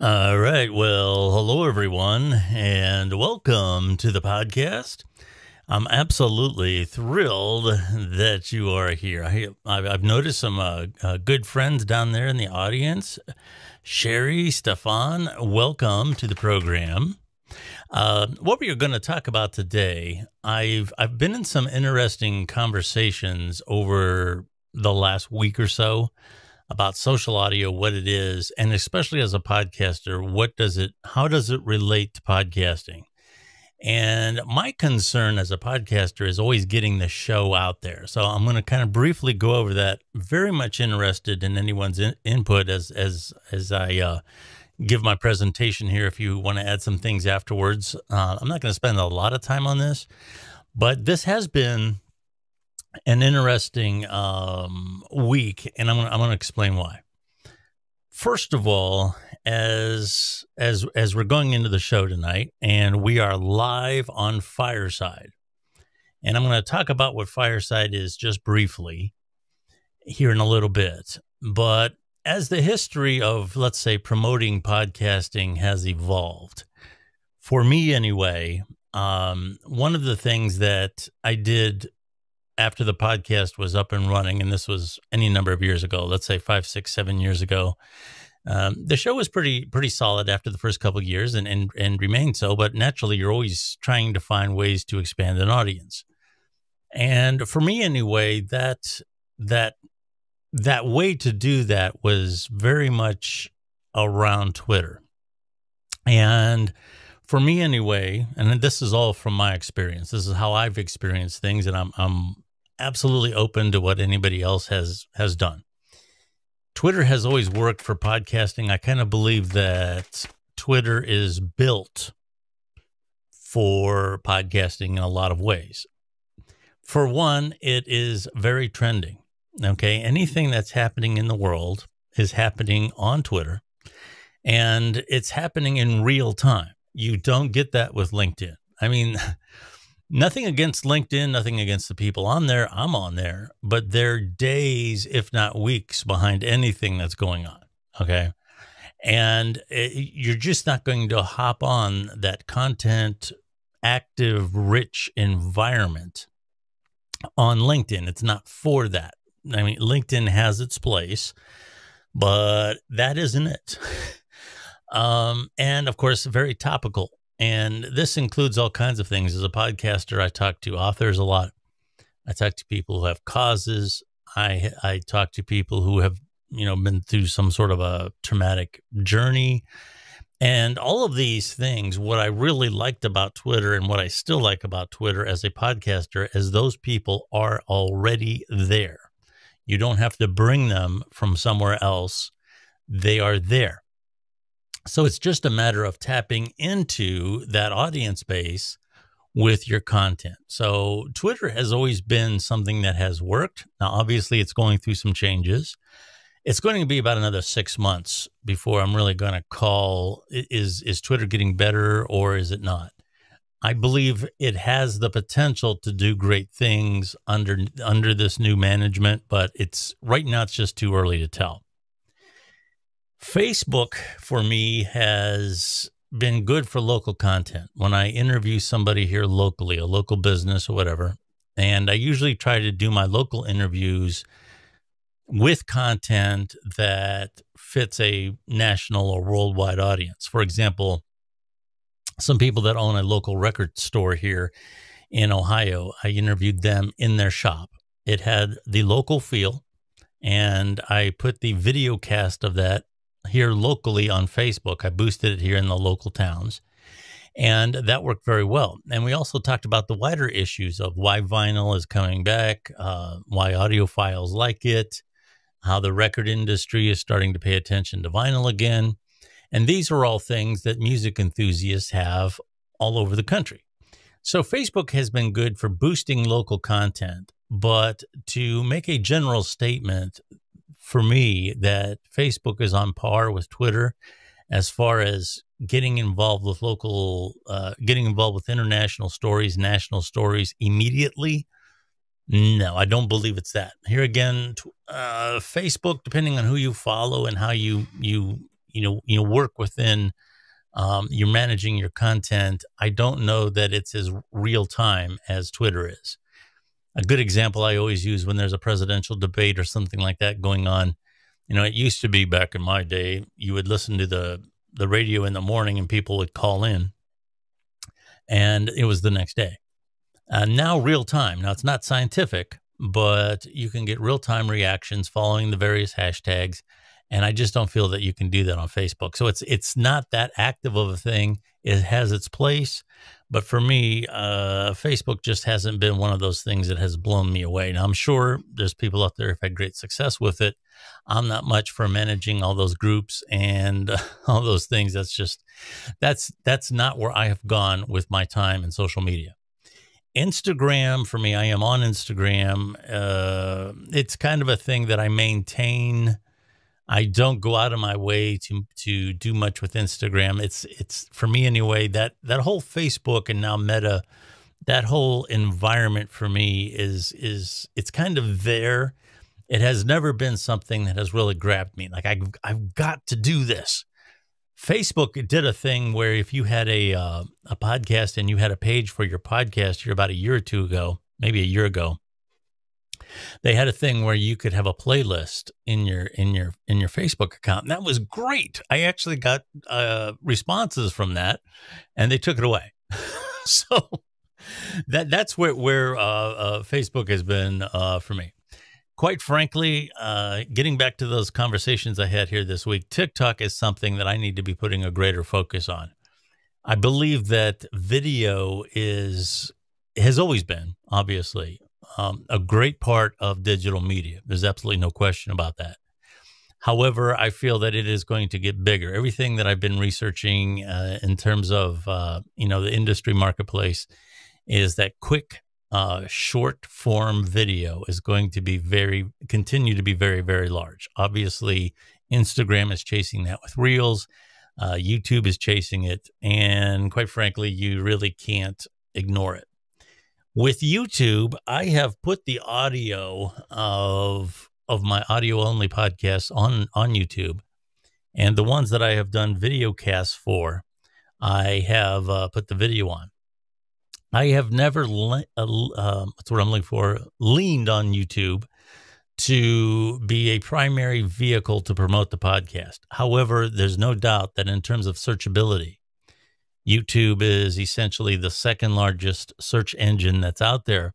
All right. Well, hello, everyone, and welcome to the podcast. I'm absolutely thrilled that you are here. I've noticed some good friends down there in the audience. Sherry, Stefan, welcome to the program. What we are going to talk about today, I've been in some interesting conversations over the last week or so about social audio, what it is, and especially as a podcaster, how does it relate to podcasting? And my concern as a podcaster is always getting the show out there. So I'm going to kind of briefly go over that. Very much interested in anyone's input as I give my presentation here. If you want to add some things afterwards, I'm not going to spend a lot of time on this, but this has been an interesting week, and I'm gonna explain why. First of all, as we're going into the show tonight, and we are live on Fireside, and I'm going to talk about what Fireside is just briefly here in a little bit. But as the history of, let's say, promoting podcasting has evolved, for me anyway, one of the things that I did after the podcast was up and running, and this was any number of years ago, let's say 5, 6, 7 years ago, the show was pretty solid after the first couple of years and remained so. But naturally, you're always trying to find ways to expand an audience. And for me anyway, that way to do that was very much around Twitter. And for me anyway, and this is all from my experience, this is how I've experienced things, and I'm absolutely open to what anybody else has done. Twitter has always worked for podcasting. I kind of believe that Twitter is built for podcasting in a lot of ways. For one, it is very trending. Okay, anything that's happening in the world is happening on Twitter, and it's happening in real time. You don't get that with LinkedIn. I mean, nothing against LinkedIn, nothing against the people on there. I'm on there, but they're days, if not weeks, behind anything that's going on. Okay. And you're just not going to hop on that content active, rich environment on LinkedIn. It's not for that. I mean, LinkedIn has its place, but that isn't it. And of course, very topical. And this includes all kinds of things. As a podcaster, I talk to authors a lot. I talk to people who have causes. I talk to people who have, been through some sort of a traumatic journey. And all of these things, what I really liked about Twitter and what I still like about Twitter as a podcaster is those people are already there. You don't have to bring them from somewhere else. They are there. So it's just a matter of tapping into that audience base with your content. So Twitter has always been something that has worked. Now, obviously, it's going through some changes. It's going to be about another 6 months before I'm really going to call, is Twitter getting better or is it not? I believe it has the potential to do great things under this new management, but right now it's just too early to tell. Facebook, for me, has been good for local content. When I interview somebody here locally, a local business or whatever, and I usually try to do my local interviews with content that fits a national or worldwide audience. For example, some people that own a local record store here in Ohio, I interviewed them in their shop. It had the local feel, and I put the video cast of that here locally on Facebook. I boosted it here in the local towns, and that worked very well. And we also talked about the wider issues of why vinyl is coming back, why audiophiles like it, how the record industry is starting to pay attention to vinyl again. And these are all things that music enthusiasts have all over the country. So Facebook has been good for boosting local content, but to make a general statement for me that Facebook is on par with Twitter as far as getting involved with international stories, national stories immediately, no, I don't believe it's that. Here again, Facebook, depending on who you follow and how you work within, you're managing your content. I don't know that it's as real time as Twitter is. A good example I always use when there's a presidential debate or something like that going on. It used to be back in my day, you would listen to the radio in the morning and people would call in and it was the next day. Now real time. Now it's not scientific, but you can get real time reactions following the various hashtags. And I just don't feel that you can do that on Facebook. So it's not that active of a thing. It has its place. But for me, Facebook just hasn't been one of those things that has blown me away. Now, I'm sure there's people out there who've had great success with it. I'm not much for managing all those groups and all those things. That's not where I have gone with my time in social media. Instagram, for me, I am on Instagram. It's kind of a thing that I maintain. I don't go out of my way to do much with Instagram. It's for me anyway, that whole Facebook and now Meta, that whole environment for me is it's kind of there. It has never been something that has really grabbed me. Like I've got to do this. Facebook did a thing where if you had a podcast and you had a page for your podcast here about a year or two ago, maybe a year ago, they had a thing where you could have a playlist in your Facebook account. And that was great. I actually got responses from that and they took it away. So that's where Facebook has been for me. Quite frankly, getting back to those conversations I had here this week, TikTok is something that I need to be putting a greater focus on. I believe that video has always been, obviously, a great part of digital media. There's absolutely no question about that. However, I feel that it is going to get bigger. Everything that I've been researching in terms of, the industry marketplace is that quick, short form video is going to continue to be very, very large. Obviously, Instagram is chasing that with Reels. YouTube is chasing it. And quite frankly, you really can't ignore it. With YouTube, I have put the audio of my audio only podcasts on YouTube, and the ones that I have done video casts for, I have put the video on. I have never leaned on YouTube to be a primary vehicle to promote the podcast. However, there's no doubt that in terms of searchability, YouTube is essentially the second largest search engine that's out there.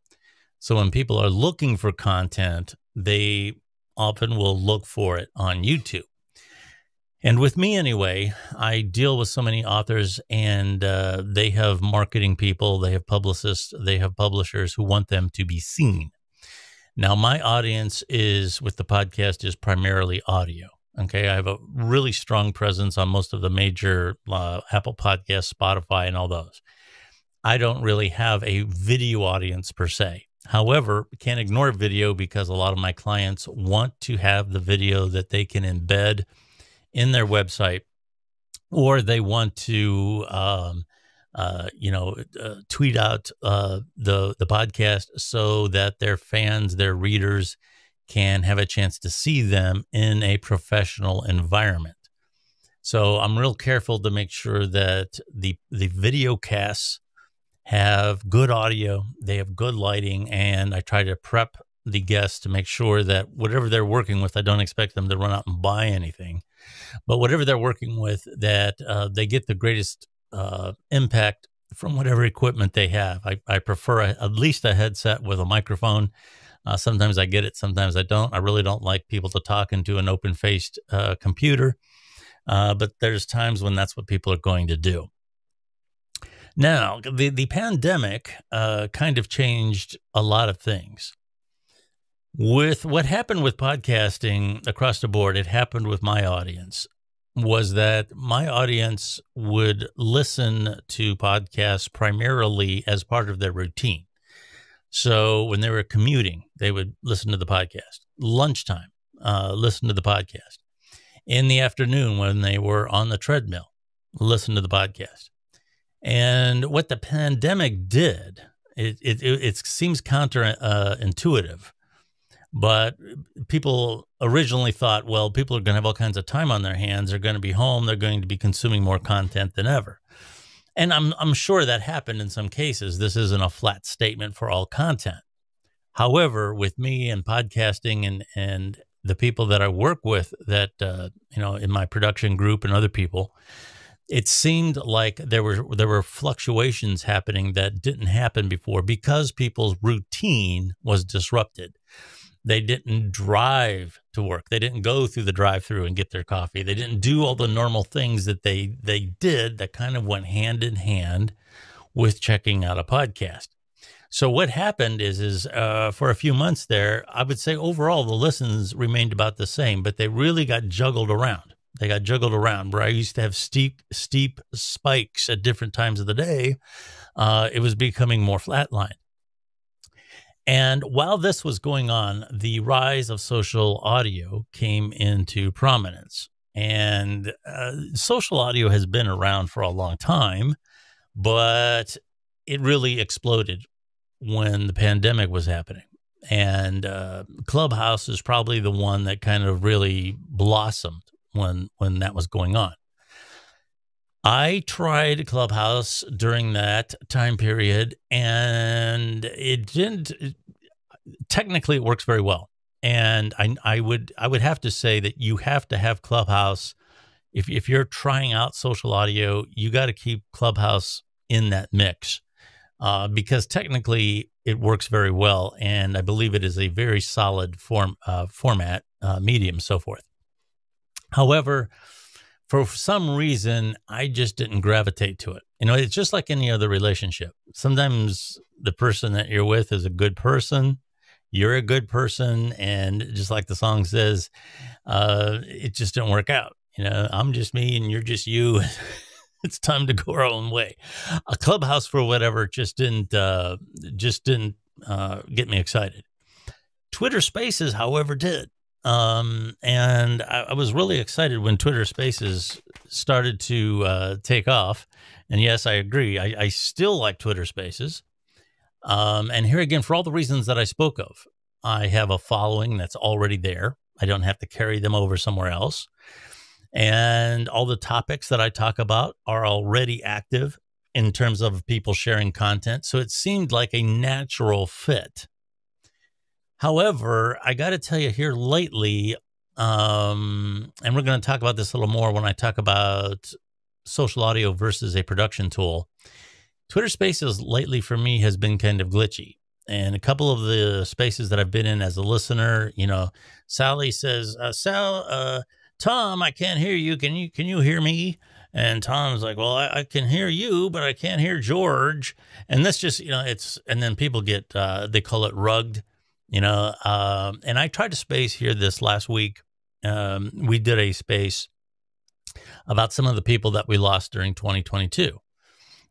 So when people are looking for content, they often will look for it on YouTube. And with me anyway, I deal with so many authors and they have marketing people, they have publicists, they have publishers who want them to be seen. Now, my audience with the podcast is primarily audio. Okay, I have a really strong presence on most of the major Apple Podcasts, Spotify, and all those. I don't really have a video audience per se. However, can't ignore video because a lot of my clients want to have the video that they can embed in their website, or they want to, tweet out the podcast so that their fans, their readers, can have a chance to see them in a professional environment. So I'm real careful to make sure that the video casts have good audio, they have good lighting, and I try to prep the guests to make sure that whatever they're working with, I don't expect them to run out and buy anything, but whatever they're working with, that they get the greatest impact from whatever equipment they have. I prefer at least a headset with a microphone. Sometimes I get it, sometimes I don't. I really don't like people to talk into an open-faced computer, but there's times when that's what people are going to do. Now, the pandemic kind of changed a lot of things. With what happened with podcasting across the board, it happened with my audience, was that my audience would listen to podcasts primarily as part of their routine. So when they were commuting, they would listen to the podcast. Lunchtime, listen to the podcast. In the afternoon, when they were on the treadmill, listen to the podcast. And what the pandemic did, it seems counterintuitive, But people originally thought, well, people are going to have all kinds of time on their hands. They're going to be home. They're going to be consuming more content than ever. And I'm sure that happened in some cases. This isn't a flat statement for all content. However, with me and podcasting and the people that I work with that, in my production group and other people, it seemed like there were fluctuations happening that didn't happen before because people's routine was disrupted. They didn't drive to work. They didn't go through the drive-through and get their coffee. They didn't do all the normal things that they did that kind of went hand in hand with checking out a podcast. So what happened is for a few months there, I would say overall the listens remained about the same, but they really got juggled around. They got juggled around where I used to have steep spikes at different times of the day. It was becoming more flatlined. And while this was going on, the rise of social audio came into prominence. And social audio has been around for a long time, but it really exploded when the pandemic was happening. And Clubhouse is probably the one that kind of really blossomed when that was going on. I tried Clubhouse during that time period, and it didn't. Technically, it works very well, and I would have to say that you have to have Clubhouse if you're trying out social audio. You got to keep Clubhouse in that mix because technically it works very well, and I believe it is a very solid format, medium, so forth. However, for some reason, I just didn't gravitate to it. It's just like any other relationship. Sometimes the person that you're with is a good person. You're a good person. And just like the song says, it just didn't work out. I'm just me and you're just you. It's time to go our own way. A Clubhouse, for whatever, just didn't get me excited. Twitter Spaces, however, did. And I was really excited when Twitter Spaces started to take off. And yes, I agree. I still like Twitter Spaces. And here again, for all the reasons that I spoke of, I have a following that's already there. I don't have to carry them over somewhere else. And all the topics that I talk about are already active in terms of people sharing content. So it seemed like a natural fit. However, I got to tell you here lately, and we're going to talk about this a little more when I talk about social audio versus a production tool. Twitter Spaces lately for me has been kind of glitchy. And a couple of the spaces that I've been in as a listener, Sally says, Tom, I can't hear you. Can you hear me? And Tom's like, well, I can hear you, but I can't hear George. And that's just, and then people get, they call it rugged. And I tried to space here this last week. We did a space about some of the people that we lost during 2022.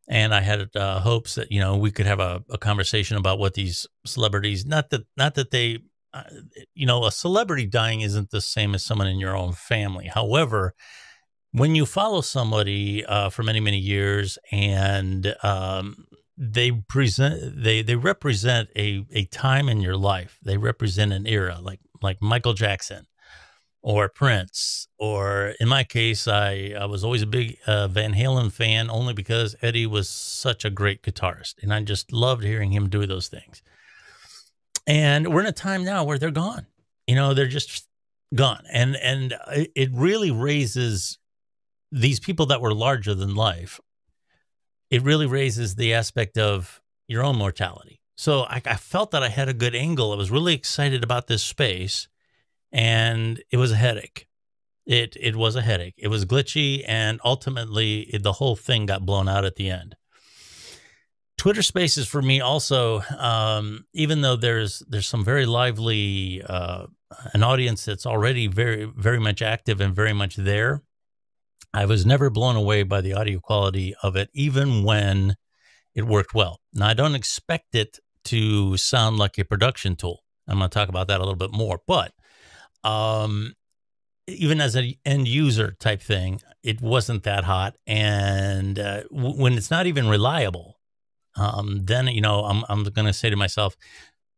And I had hopes that, we could have a conversation about what these celebrities, not that they, a celebrity dying isn't the same as someone in your own family. However, when you follow somebody for many, many years and they represent a time in your life. They represent an era, like Michael Jackson or Prince, or in my case, I was always a big Van Halen fan only because Eddie was such a great guitarist, and I just loved hearing him do those things. And we're in a time now where they're gone. They're just gone, and it really raises these people that were larger than life. It really raises the aspect of your own mortality. So I felt that I had a good angle. I was really excited about this space, and it was a headache. It was a headache. It was glitchy, and ultimately the whole thing got blown out at the end. Twitter Spaces for me also, even though there's some very lively, an audience that's already very, very much active and very much there, I was never blown away by the audio quality of it, even when it worked well. Now, I don't expect it to sound like a production tool. I'm going to talk about that a little bit more. But even as an end user type thing, it wasn't that hot. And when it's not even reliable, then, I'm going to say to myself,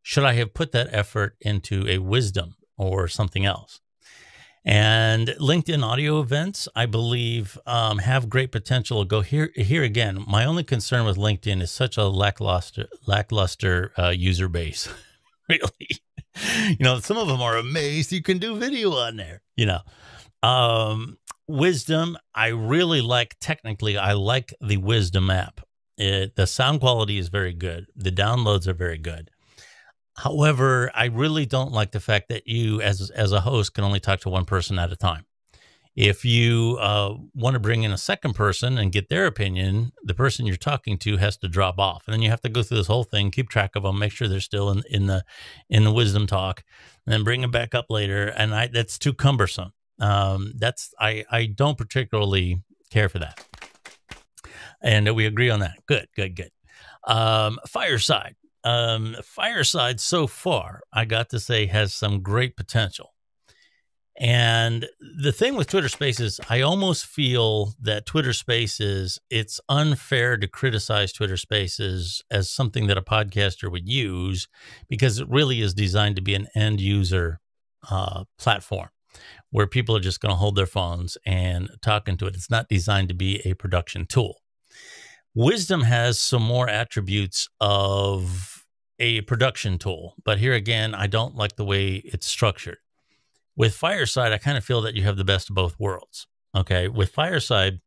should I have put that effort into a wisdom or something else? And LinkedIn audio events, I believe, have great potential. Go here again. My only concern with LinkedIn is such a lackluster user base. Really, some of them are amazed you can do video on there. Wisdom, I really like. Technically, I like the Wisdom app. The sound quality is very good. The downloads are very good. However, I really don't like the fact that you, as a host, can only talk to one person at a time. If you want to bring in a second person and get their opinion, the person you're talking to has to drop off, and then you have to go through this whole thing, keep track of them, make sure they're still in the wisdom talk, and then bring them back up later. And that's too cumbersome. I don't particularly care for that, and we agree on that. Good. Fireside. Fireside so far, I got to say, has some great potential. And the thing with Twitter Spaces, I almost feel that Twitter Spaces, it's unfair to criticize Twitter Spaces as something that a podcaster would use, because it really is designed to be an end user platform where people are just going to hold their phones and talk into it. It's not designed to be a production tool. Wisdom has some more attributes of a production tool, but here again, I don't like the way it's structured. With Fireside, I kind of feel that you have the best of both worlds. Okay. With Fireside,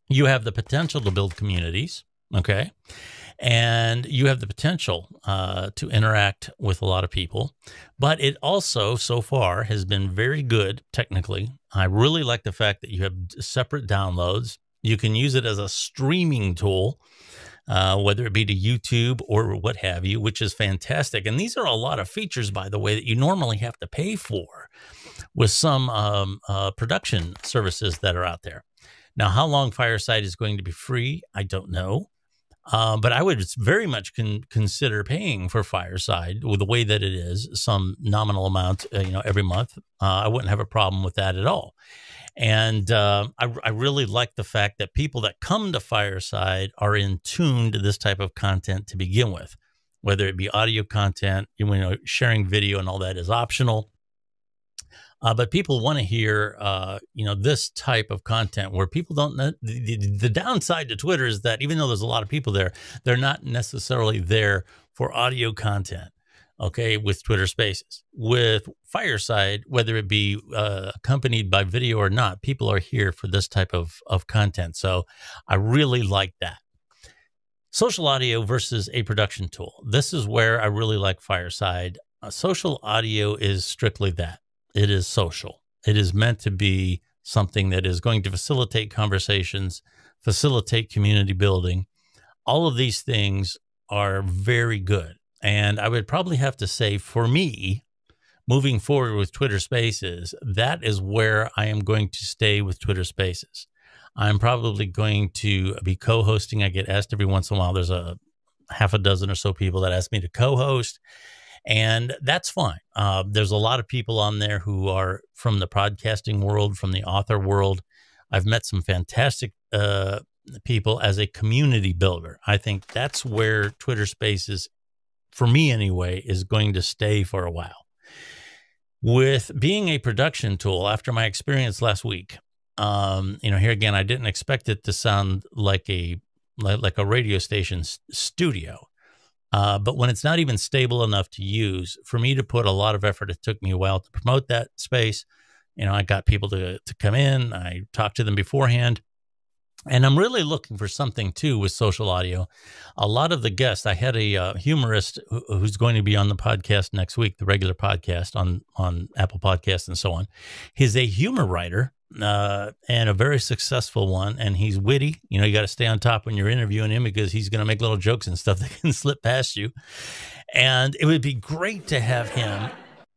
you have the potential to build communities. Okay. And you have the potential to interact with a lot of people. But it also, so far, has been very good technically. I really like the fact that you have separate downloads. You can use it as a streaming tool, whether it be to YouTube or what have you, which is fantastic. And these are a lot of features, by the way, that you normally have to pay for with some production services that are out there. Now, how long Fireside is going to be free, I don't know. But I would very much consider paying for Fireside with the way that it is, some nominal amount, every month. I wouldn't have a problem with that at all. And I really like the fact that people that come to Fireside are in tune to this type of content to begin with, whether it be audio content, sharing video and all that is optional. But people want to hear, this type of content where people don't know. The downside to Twitter is that even though there's a lot of people there, they're not necessarily there for audio content. Okay, with Twitter Spaces. With Fireside, whether it be accompanied by video or not, people are here for this type of content. So I really like that. Social audio versus a production tool. This is where I really like Fireside. Social audio is strictly that. It is social. It is meant to be something that is going to facilitate conversations, facilitate community building. All of these things are very good. And I would probably have to say, for me, moving forward with Twitter Spaces, that is where I am going to stay with Twitter Spaces. I'm probably going to be co-hosting. I get asked every once in a while. There's a half a dozen or so people that ask me to co-host, and that's fine. There's a lot of people on there who are from the podcasting world, from the author world. I've met some fantastic people as a community builder. I think that's where Twitter Spaces, for me anyway, is going to stay for a while. With being a production tool, after my experience last week, here again, I didn't expect it to sound like a radio station studio. But when it's not even stable enough to use, for me to put a lot of effort, it took me a while to promote that space. I got people to come in. I talked to them beforehand. And I'm really looking for something, too, with social audio. A lot of the guests, I had a humorist who's going to be on the podcast next week, the regular podcast on Apple Podcasts and so on. He's a humor writer and a very successful one. And he's witty. You got to stay on top when you're interviewing him because he's going to make little jokes and stuff that can slip past you. And it would be great to have him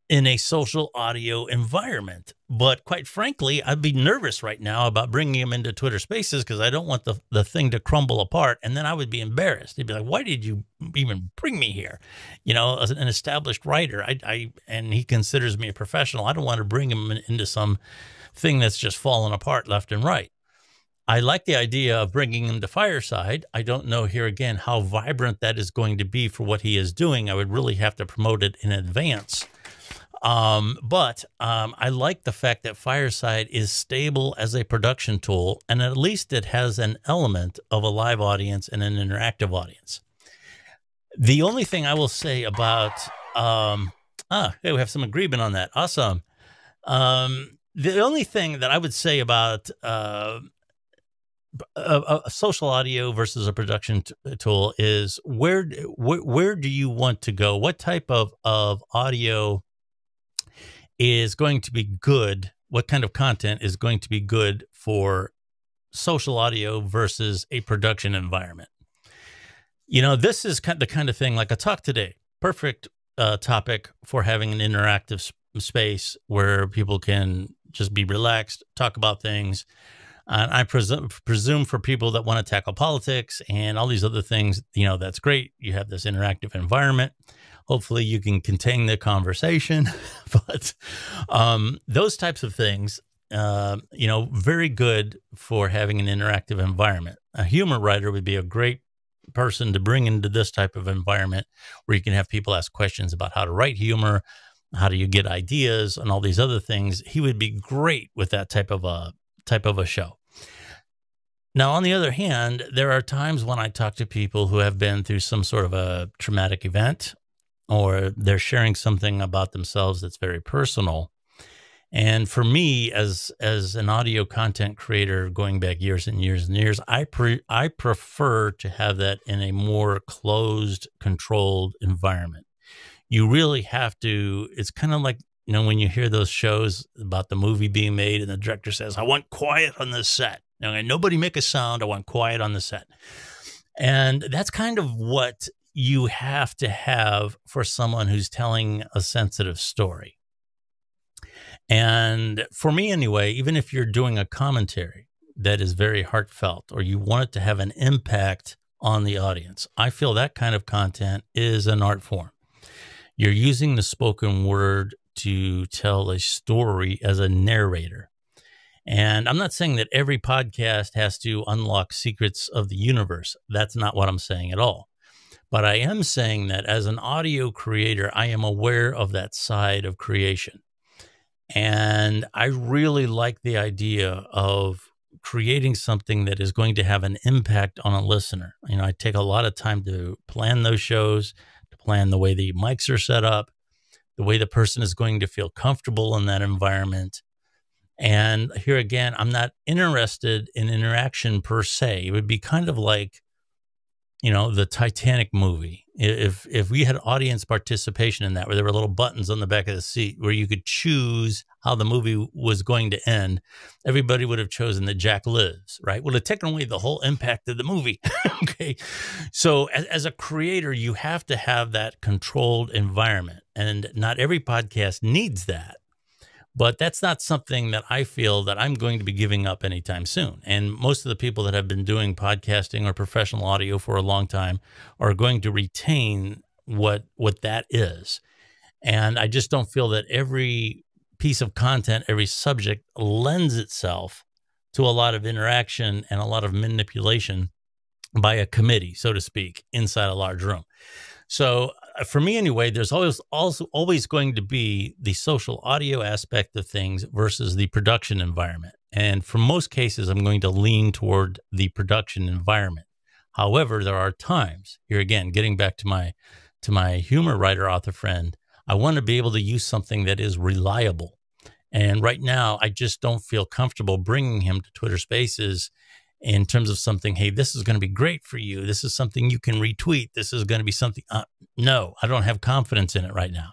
in a social audio environment. But quite frankly, I'd be nervous right now about bringing him into Twitter Spaces because I don't want the thing to crumble apart. And then I would be embarrassed. He'd be like, why did you even bring me here? As an established writer, and he considers me a professional. I don't want to bring him into some thing that's just falling apart left and right. I like the idea of bringing him to Fireside. I don't know here again how vibrant that is going to be for what he is doing. I would really have to promote it in advance. But I like the fact that Fireside is stable as a production tool, and at least it has an element of a live audience and an interactive audience. The only thing I will say about, hey, we have some agreement on that. Awesome. The only thing that I would say about a social audio versus a production tool is where do you want to go? What type of audio is going to be good? What kind of content is going to be good for social audio versus a production environment? You know, this is the kind of thing like a talk today. Perfect topic for having an interactive space where people can just be relaxed, talk about things. And I presume for people that want to tackle politics and all these other things, you know, that's great. You have this interactive environment. Hopefully you can contain the conversation, but those types of things, you know, very good for having an interactive environment. A humor writer would be a great person to bring into this type of environment where you can have people ask questions about how to write humor, how do you get ideas, and all these other things. He would be great with that type of a show. Now, on the other hand, there are times when I talk to people who have been through some sort of a traumatic event, or they're sharing something about themselves that's very personal. And for me, as an audio content creator, going back years and years and years, I prefer to have that in a more closed, controlled environment. You really have to. It's kind of like, you know, when you hear those shows about the movie being made and the director says, "I want quiet on this set. Nobody make a sound. I want quiet on the set." And that's kind of what you have to have for someone who's telling a sensitive story. And for me anyway, even if you're doing a commentary that is very heartfelt or you want it to have an impact on the audience, I feel that kind of content is an art form. You're using the spoken word to tell a story as a narrator. And I'm not saying that every podcast has to unlock secrets of the universe. That's not what I'm saying at all. But I am saying that as an audio creator, I am aware of that side of creation. And I really like the idea of creating something that is going to have an impact on a listener. You know, I take a lot of time to plan those shows, to plan the way the mics are set up, the way the person is going to feel comfortable in that environment. And here again, I'm not interested in interaction per se. It would be kind of like, you know, the Titanic movie. If we had audience participation in that, where there were little buttons on the back of the seat where you could choose how the movie was going to end, everybody would have chosen that Jack lives, right? Well, it taken away the whole impact of the movie. Okay. So as a creator, you have to have that controlled environment, and not every podcast needs that. But that's not something that I feel that I'm going to be giving up anytime soon. And most of the people that have been doing podcasting or professional audio for a long time are going to retain what that is. And I just don't feel that every piece of content, every subject lends itself to a lot of interaction and a lot of manipulation by a committee, so to speak, inside a large room. So for me anyway, there's always going to be the social audio aspect of things versus the production environment. And for most cases, I'm going to lean toward the production environment. However, there are times, here again, getting back to my humor writer author friend, I want to be able to use something that is reliable. And right now, I just don't feel comfortable bringing him to Twitter Spaces in terms of something, hey, this is going to be great for you. This is something you can retweet. This is going to be something. No, I don't have confidence in it right now.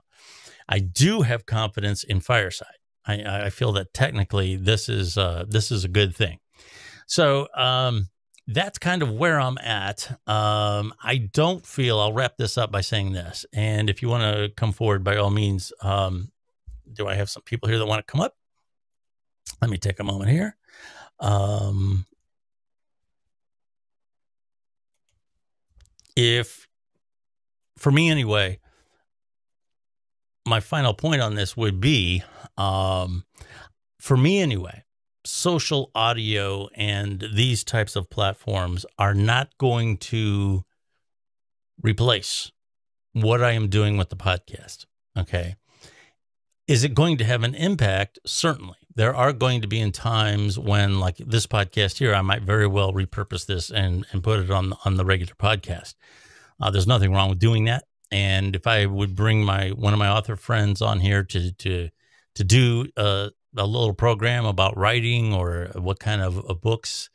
I do have confidence in Fireside. I feel that technically this is a good thing. So that's kind of where I'm at. I don't feel, I'll wrap this up by saying this. And if you want to come forward, by all means, do I have some people here that want to come up? Let me take a moment here. If, for me anyway, my final point on this would be, for me anyway, social audio and these types of platforms are not going to replace what I am doing with the podcast. Okay. Is it going to have an impact? Certainly. There are going to be in times when, like this podcast here, I might very well repurpose this and put it on the regular podcast. There's nothing wrong with doing that. And if I would bring one of my author friends on here to do a little program about writing or what kind of books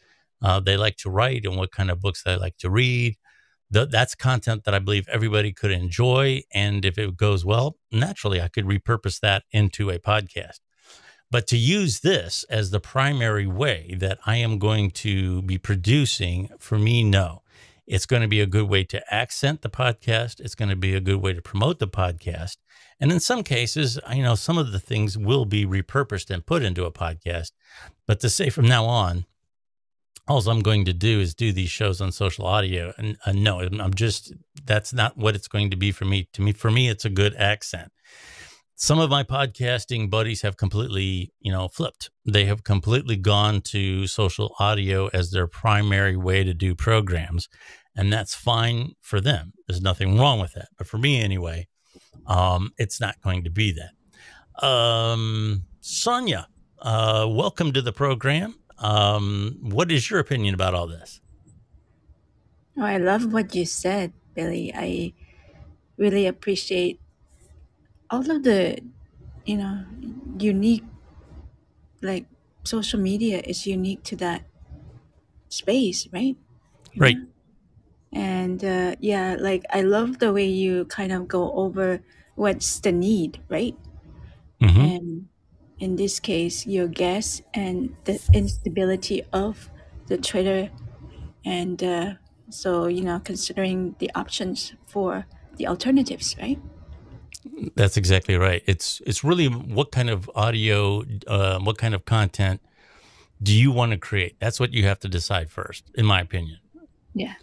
they like to write and what kind of books they like to read, that's content that I believe everybody could enjoy. And if it goes well, naturally, I could repurpose that into a podcast. But to use this as the primary way that I am going to be producing, for me, no. It's going to be a good way to accent the podcast. It's going to be a good way to promote the podcast. And in some cases, some of the things will be repurposed and put into a podcast. But to say from now on, all I'm going to do is do these shows on social audio. And no, that's not what it's going to be for me. For me, it's a good accent. Some of my podcasting buddies have completely, flipped. They have completely gone to social audio as their primary way to do programs. And that's fine for them. There's nothing wrong with that. But for me anyway, it's not going to be that. Sonia, welcome to the program. What is your opinion about all this? Oh, I love what you said, Billy. I really appreciate all of the, you know, unique, like social media is unique to that space, right? You Right. know? And yeah, like I love the way you kind of go over what's the need, right? Mm-hmm. And in this case, your guess and the instability of the Twitter and so considering the options for the alternatives, right? That's exactly right. It's really what kind of audio, what kind of content do you want to create? That's what you have to decide first, in my opinion. Yeah.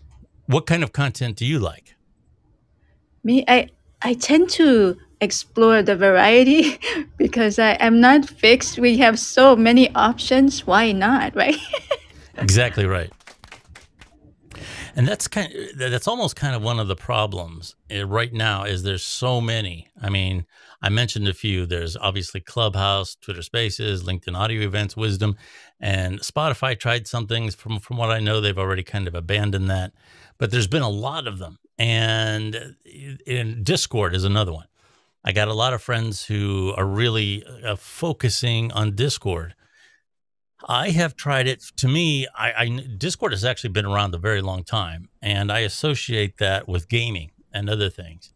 What kind of content do you like? Me, I tend to explore the variety because I am not fixed. We have so many options. Why not, right? Exactly right. And that's almost kind of one of the problems right now is there's so many. I mean, I mentioned a few. There's obviously Clubhouse, Twitter Spaces, LinkedIn Audio Events, Wisdom, and Spotify tried some things. From what I know, they've already kind of abandoned that. But there's been a lot of them. And in Discord is another one. I got a lot of friends who are really focusing on Discord. I have tried it. To me, Discord has actually been around a very long time, and I associate that with gaming and other things.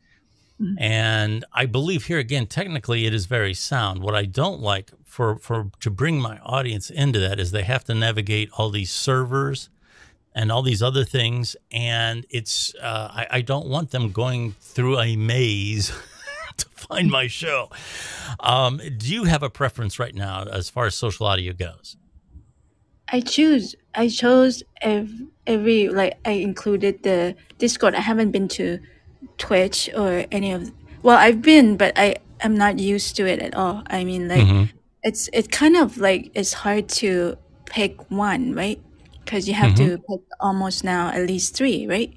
Mhm. And I believe here again, technically, it is very sound. What I don't like for to bring my audience into that is they have to navigate all these servers and all these other things, and it's I don't want them going through a maze to find my show. Do you have a preference right now as far as social audio goes? I chose every like I included the Discord. I haven't been to Twitch or any of. Well, I've been, but I am not used to it at all. I mean, like Mm-hmm. it's kind of like it's hard to pick one, right? Because you have Mm-hmm. to pick almost now at least three, right?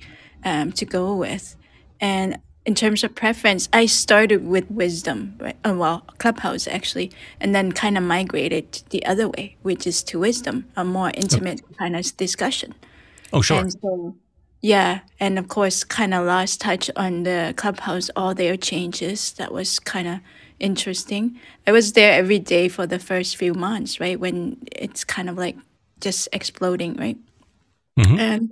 To go with, and in terms of preference, I started with Wisdom, right? Well, Clubhouse actually, and then kind of migrated the other way, which is to Wisdom, a more intimate kind of discussion. Oh, sure. And so, yeah, and of course, kind of lost touch on the Clubhouse, all their changes. That was kind of interesting. I was there every day for the first few months, right? When it's kind of like just exploding, right? Mm-hmm. And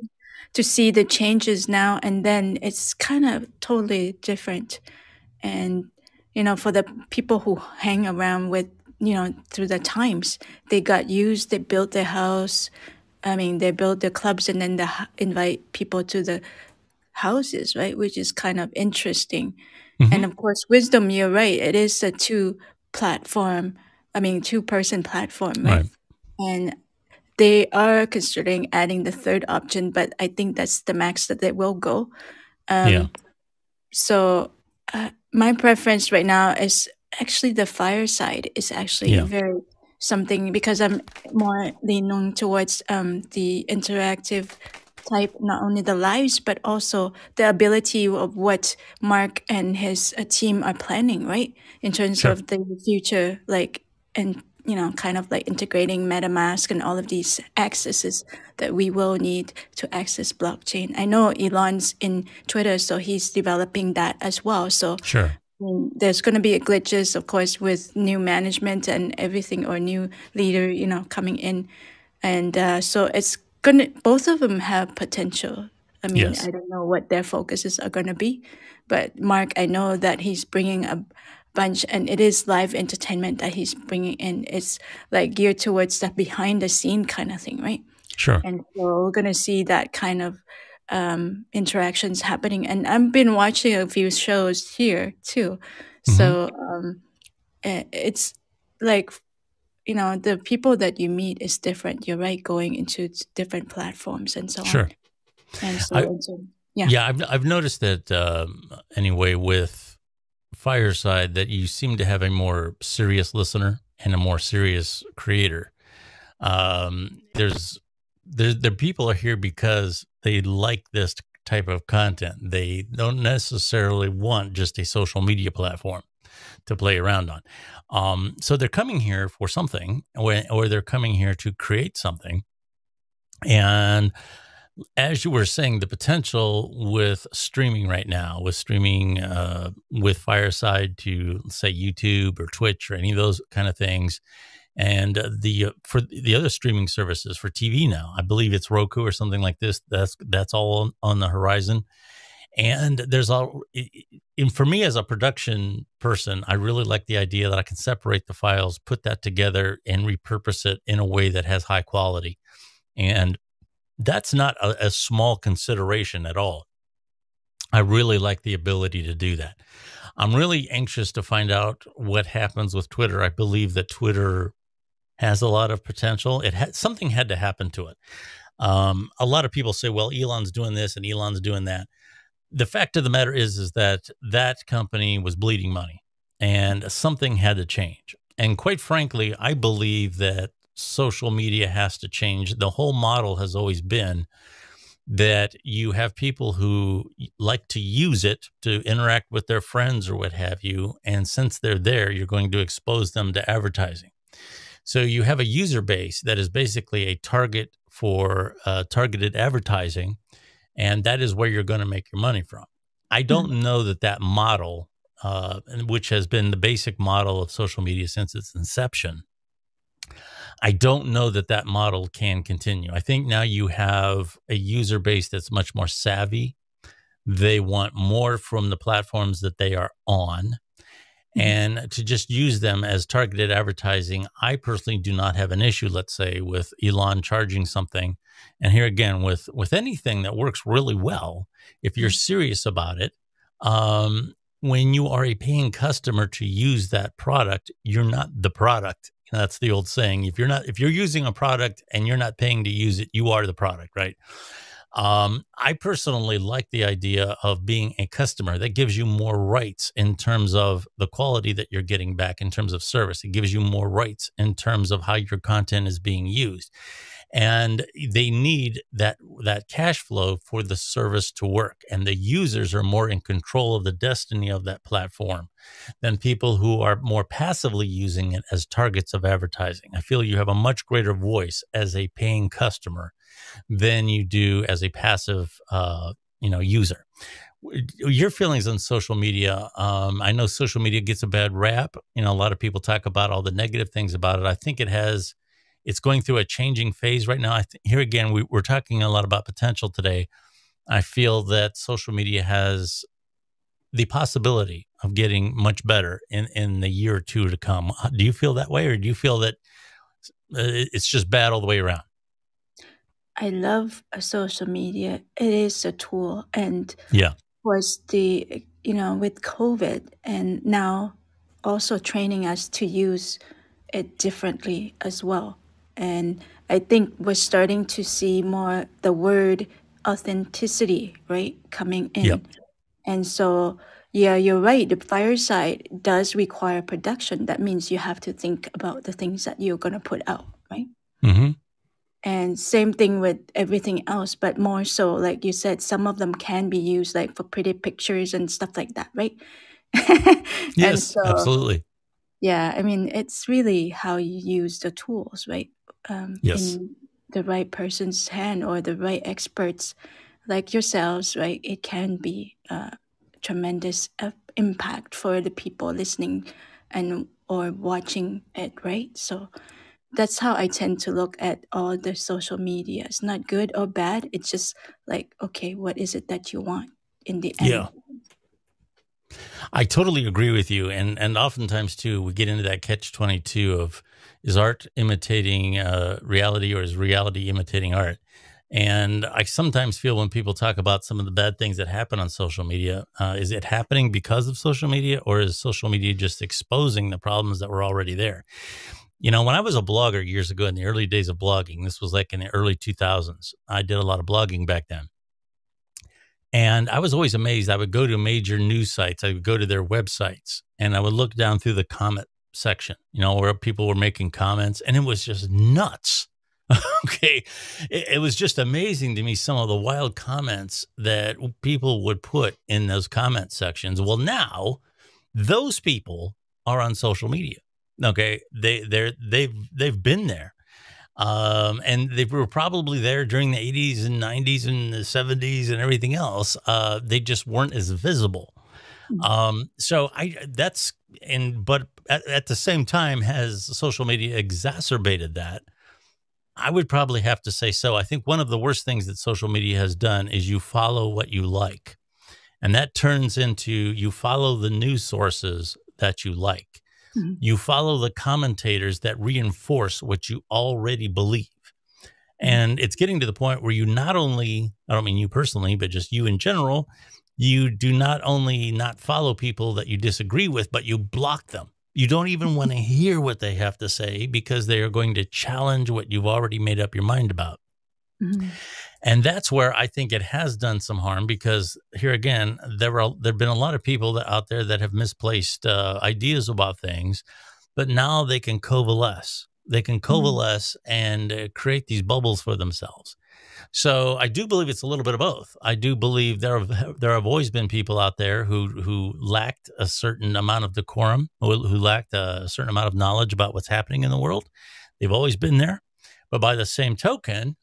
to see the changes now and then, it's kind of totally different. And, for the people who hang around with, through the times, they got used, they built their house. I mean, they build the clubs and then invite people to the houses, right? Which is kind of interesting. Mm-hmm. And of course, Wisdom, you're right. It is a two-person platform, right? Right. And they are considering adding the third option, but I think that's the max that they will go. Yeah. Um, so my preference right now is actually the fireside is actually Yeah. very something, because I'm more leaning towards the interactive type, not only the lives, but also the ability of what Mark and his team are planning, right? In terms Sure. of the future, like, and kind of like integrating MetaMask and all of these accesses that we will need to access blockchain. I know Elon's in Twitter, so he's developing that as well. So Sure. there's going to be glitches, of course, with new management and everything, or new leader, coming in, and so it's gonna. Both of them have potential. I mean, Yes. I don't know what their focuses are going to be, but Mark, I know that he's bringing a bunch, and it is live entertainment that he's bringing in. It's like geared towards that behind the scene kind of thing, right? Sure. And so we're gonna see that kind of interactions happening. And I've been watching a few shows here too, Hmm. so it's like, the people that you meet is different. You're right, going into different platforms and so on. Sure. And I so yeah. Yeah, I've noticed that anyway with Fireside that you seem to have a more serious listener and a more serious creator. The people are here because they like this type of content. They don't necessarily want just a social media platform to play around on. So they're coming here for something, or they're coming here to create something. And as you were saying, the potential with streaming right now, with streaming with Fireside to say YouTube or Twitch or any of those kind of things, and the for the other streaming services for TV now, I believe it's Roku or something like this. That's all on the horizon. And there's all, and for me as a production person, I really like the idea that I can separate the files, put that together, and repurpose it in a way that has high quality. And that's not a small consideration at all. I really like the ability to do that. I'm really anxious to find out what happens with Twitter. I believe that Twitter has a lot of potential. Something had to happen to it. A lot of people say, "Well, Elon's doing this and Elon's doing that." The fact of the matter is that that company was bleeding money, and something had to change. And quite frankly, I believe that social media has to change. The whole model has always been that you have people who like to use it to interact with their friends or what have you. And since they're there, you're going to expose them to advertising. So you have a user base that is basically a target for targeted advertising, and that is where you're going to make your money from. I Mhm. don't know that that model, which has been the basic model of social media since its inception, I don't know that that model can continue. I think now you have a user base that's much more savvy. They want more from the platforms that they are on. Mhm. And to just use them as targeted advertising, I personally do not have an issue, let's say, with Elon charging something. And here again, with anything that works really well, if you're Mhm. serious about it, um, when you are a paying customer to use that product, you're not the product. That's the old saying. If you're using a product and you're not paying to use it, you are the product, right? I personally like the idea of being a customer. That gives you more rights in terms of the quality that you're getting back in terms of service. It gives you more rights in terms of how your content is being used. And they need that cash flow for the service to work. And the users are more in control of the destiny of that platform than people who are more passively using it as targets of advertising. I feel you have a much greater voice as a paying customer than you do as a passive, user. Your feelings on social media? I know social media gets a bad rap. A lot of people talk about all the negative things about it. I think it's going through a changing phase right now. Here again, we're talking a lot about potential today. I feel that social media has the possibility of getting much better in the year or two to come. Do you feel that way, or do you feel that it's just bad all the way around? I love social media. It is a tool, and Yeah. was the with COVID, and now also training us to use it differently as well. And I think we're starting to see more the word authenticity, right, coming Yep. in. And so Yeah, you're right. The fireside does require production. That means you have to think about the things that you're going to put out, right? Hmm. And same thing with everything else, but more so, like you said, some of them can be used like for pretty pictures and stuff like that, right? And Yes, so, absolutely. yeah, I mean, it's really how you use the tools, right? Yes. In the right person's hand or the right experts like yourselves, right? It can be a tremendous impact for the people listening and or watching it, right? So that's how I tend to look at all the social media. It's not good or bad. It's just like, okay, what is it that you want in the Yeah. end? I totally agree with you, and oftentimes too, we get into that catch-22 of is art imitating reality or is reality imitating art? And I sometimes feel when people talk about some of the bad things that happen on social media, is it happening because of social media, or is social media just exposing the problems that were already there? When I was a blogger years ago in the early days of blogging, this was like in the early 2000s. I did a lot of blogging back then. And I was always amazed. I would go to major news sites, I would go to their websites, and I would look down through the comment section, where people were making comments, and it was just nuts. Okay. It was just amazing to me, some of the wild comments that people would put in those comment sections. Well, now those people are on social media. Okay. They've been there. And they were probably there during the 80s and 90s and the 70s and everything else. They just weren't as visible. Mm. So but at the same time, has social media exacerbated that? I would probably have to say so. I think one of the worst things that social media has done is you follow what you like. And that turns into you follow the news sources that you like. Mhm. You follow the commentators that reinforce what you already believe. Mhm. And it's getting to the point where you not only, I don't mean you personally, but just you in general, you do not only not follow people that you disagree with, but you block them. You don't even want to hear what they have to say because they are going to challenge what you've already made up your mind about. Mhm. And that's where I think it has done some harm, because here again, there've been a lot of people out there that have misplaced ideas about things, but now they can coalesce. They can Mhm. coalesce and create these bubbles for themselves. So I do believe it's a little bit of both. I do believe there have always been people out there who lacked a certain amount of decorum, who lacked a certain amount of knowledge about what's happening in the world. They've always been there, but by the same token,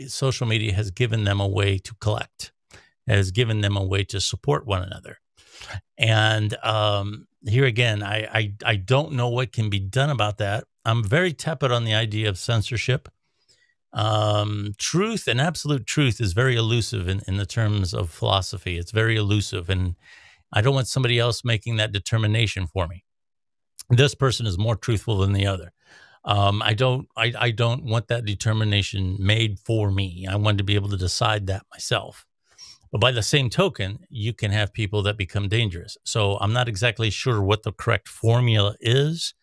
social media has given them a way to collect, has given them a way to support one another. And here again, I don't know what can be done about that. I'm very tepid on the idea of censorship. Truth and absolute truth is very elusive in the terms of philosophy. It's very elusive, and I don't want somebody else making that determination for me. This person is more truthful than the other. I don't want that determination made for me. I want to be able to decide that myself. But by the same token, you can have people that become dangerous. So I'm not exactly sure what the correct formula is.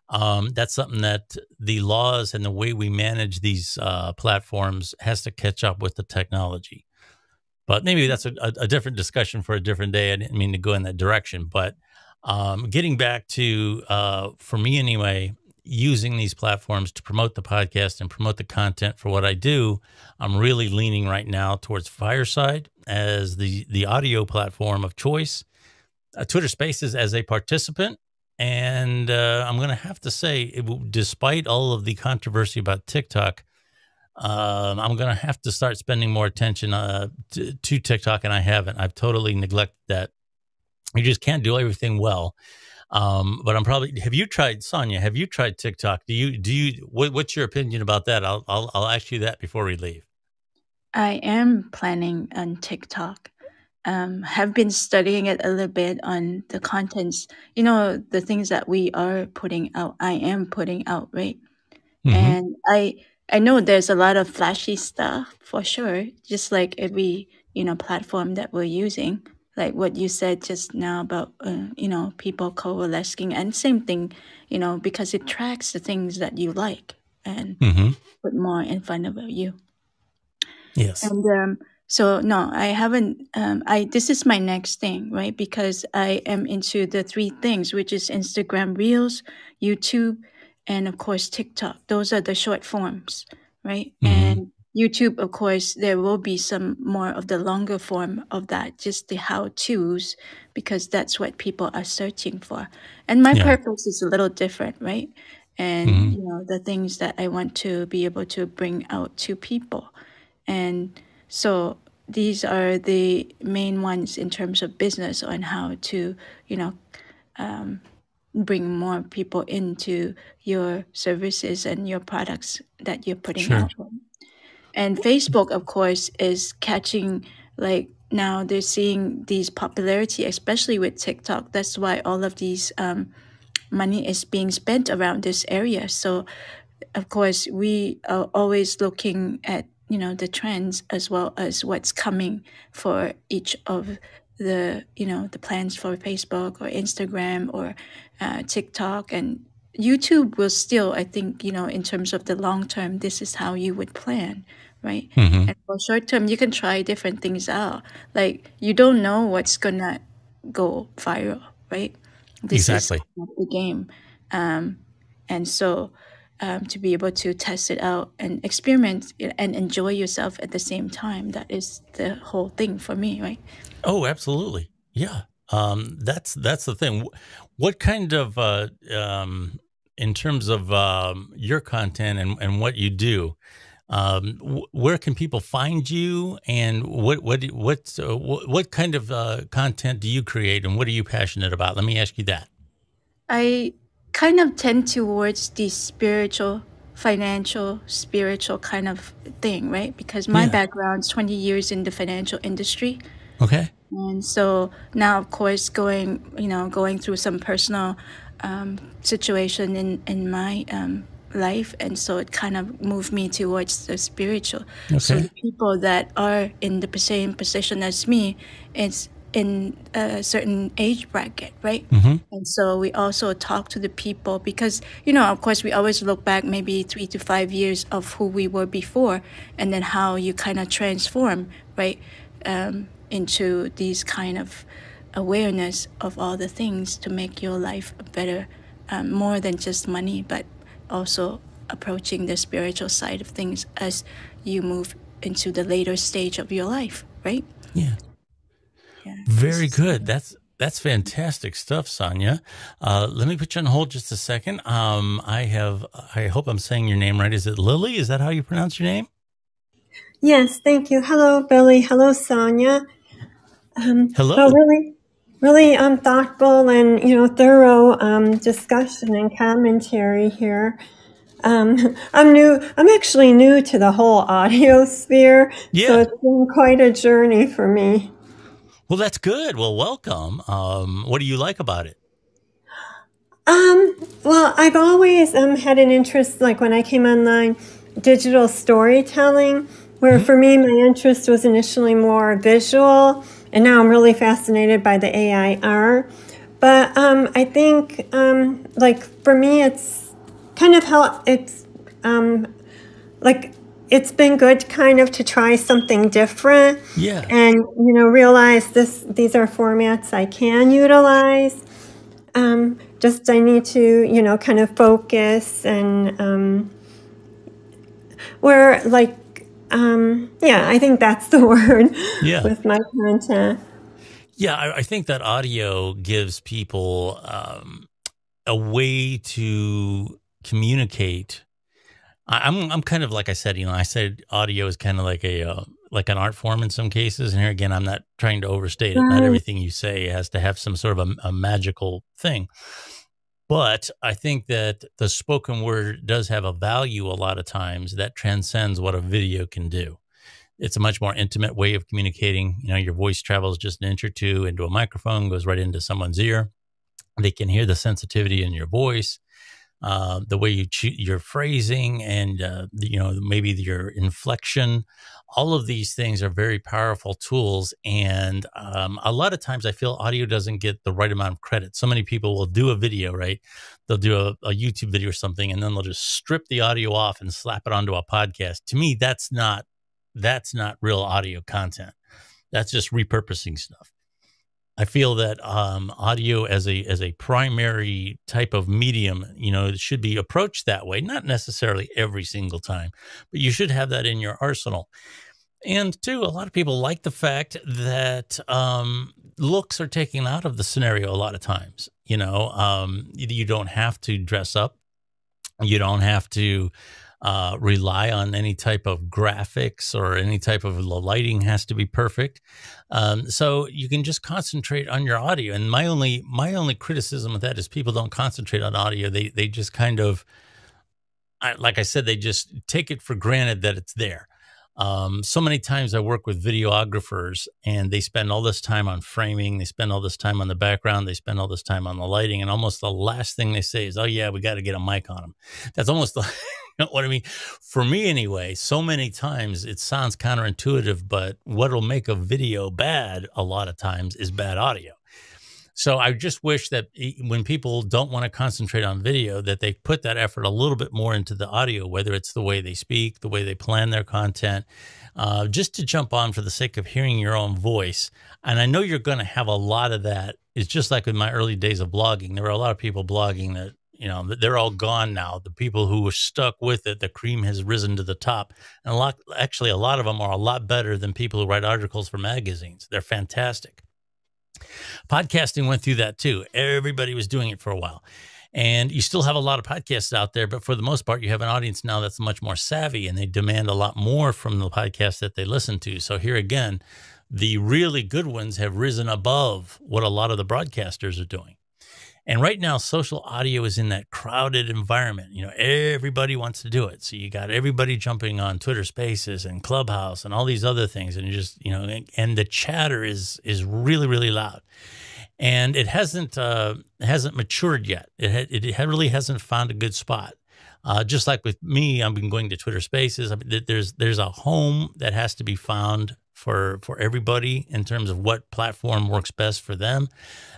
That's something that the laws and the way we manage these platforms has to catch up with the technology. But maybe that's a different discussion for a different day. I didn't mean to go in that direction. But getting back to, for me anyway, using these platforms to promote the podcast and promote the content for what I do, I'm really leaning right now towards Fireside as the audio platform of choice, Twitter Spaces as a participant. And I'm going to have to say, despite all of the controversy about TikTok, I'm going to have to start spending more attention to TikTok, and I haven't. I've totally neglected that. You just can't do everything well. But I'm probably. Have you tried, Sonia? Have you tried TikTok? What's your opinion about that? I'll ask you that before we leave. I am planning on TikTok. Have been studying it a little bit on the contents, the things that we are putting out, I am putting out, right? Mm-hmm. And I know there's a lot of flashy stuff for sure, just like every, platform that we're using. Like what you said just now about, people coalescing and same thing, because it tracks the things that you like and Mm-hmm. put more in front of you. Yes. And So no, I haven't. I This is my next thing, right? Because I am into the three things, which is Instagram Reels, YouTube, and of course TikTok. Those are the short forms, right? Hmm. And YouTube, of course, there will be some more of the longer form of that, just the how tos, because that's what people are searching for. And my Yeah. purpose is a little different, right? And Hmm. you know the things that I want to be able to bring out to people. And so these are the main ones in terms of business on how to, you know, bring more people into your services and your products that you're putting Sure. out. And Facebook, of course, is catching, like now they're seeing these popularity, especially with TikTok. That's why all of these money is being spent around this area. So of course we are always looking at, you know, the trends as well as what's coming for each of the, you know, the plans for Facebook or Instagram or TikTok. And YouTube will still, I think, you know, in terms of the long term, this is how you would plan, right? Hmm. And for short term, you can try different things out. Like you don't know what's gonna go viral, right? This is Exactly. kind of the game. um, and so to be able to test it out and experiment and enjoy yourself at the same time, that is the whole thing for me, right? Oh, absolutely. Yeah. That's the thing. What kind of in terms of your content and what you do, where can people find you, and what kind of content do you create, and what are you passionate about? Let me ask you that. I kind of tend towards the spiritual, financial, spiritual kind of thing, right? Because my Yeah. background's 20 years in the financial industry. Okay. And so now, of course, going, you know, going through some personal situation in my life, and so it kind of moved me towards the spiritual. So Okay. the people that are in the same position as me, it's in a certain age bracket, right? Hmm. And so we also talk to the people because, you know, of course, we always look back maybe 3 to 5 years of who we were before, and then how you kind of transform, right? Into these kind of awareness of all the things to make your life better, more than just money, but also approaching the spiritual side of things as you move into the later stage of your life, right? Yeah. Yeah, this Very is. good. That's fantastic stuff, Sonia. Let me put you on hold just a second. I hope I'm saying your name right. Is it Lily? Is that how you pronounce your name? Yes, thank you. Hello, Billy. Hello, Sonia. Well, Hello. really thoughtful and thorough discussion and commentary here. I'm new. I'm actually new to the whole audio sphere, so Yeah. it's been quite a journey for me. Well, that's good. Well, welcome. What do you like about it? Well, I've always had an interest, like when I came online, digital storytelling, where Hmm. for me, my interest was initially more visual, and now I'm really fascinated by the AI art. But I think, like, for me, it's kind of how like, it's been good kind of to try something different Yeah. and, realize these are formats I can utilize. Just I need to, kind of focus and where like, yeah, I think that's the word Yeah. with my content. Yeah. I think that audio gives people a way to communicate. I'm kind of like I said, I said audio is kind of like a like an art form in some cases. And here again, I'm not trying to overstate it. Not Right. everything you say has to have some sort of a magical thing. But I think that the spoken word does have a value a lot of times that transcends what a video can do. It's a much more intimate way of communicating. Your voice travels just an inch or two into a microphone, goes right into someone's ear. They can hear the sensitivity in your voice, the way you choose your phrasing, and maybe your inflection. All of these things are very powerful tools, and a lot of times I feel audio doesn't get the right amount of credit. So many people will do a video, right? They'll do a YouTube video or something, and then they'll just strip the audio off and slap it onto a podcast. To me, that's not that's not real audio content. That's just repurposing stuff. I feel that audio as a primary type of medium, it should be approached that way. Not necessarily every single time, but you should have that in your arsenal. And two, a lot of people like the fact that looks are taken out of the scenario a lot of times. You don't have to dress up. You don't have to rely on any type of graphics, or any type of the lighting has to be perfect. So you can just concentrate on your audio. And my only criticism of that is people don't concentrate on audio. They just kind of, like I said, they just take it for granted that it's there. So many times I work with videographers, and they spend all this time on framing. They spend all this time on the background. They spend all this time on the lighting. And almost the last thing they say is, oh yeah, we got to get a mic on them. That's almost the, you know what I mean? For me anyway, so many times it sounds counterintuitive, but what'll make a video bad a lot of times is bad audio. So I just wish that when people don't want to concentrate on video, that they put that effort a little bit more into the audio, whether it's the way they speak, the way they plan their content, just to jump on for the sake of hearing your own voice. And I know you're going to have a lot of that. It's just like in my early days of blogging, there were a lot of people blogging that, they're all gone now. The people who were stuck with it, the cream has risen to the top. And a lot of them are a lot better than people who write articles for magazines. They're fantastic. Podcasting went through that too. Everybody was doing it for a while. And you still have a lot of podcasts out there, but for the most part, you have an audience now that's much more savvy, and they demand a lot more from the podcasts that they listen to. So here again, the really good ones have risen above what a lot of the broadcasters are doing. And right now, social audio is in that crowded environment. Everybody wants to do it. So you got everybody jumping on Twitter Spaces and Clubhouse and all these other things. And and the chatter is really, really loud. And it hasn't matured yet. It really hasn't found a good spot. Just like with me, I've been going to Twitter Spaces. There's a home that has to be found for everybody in terms of what platform works best for them.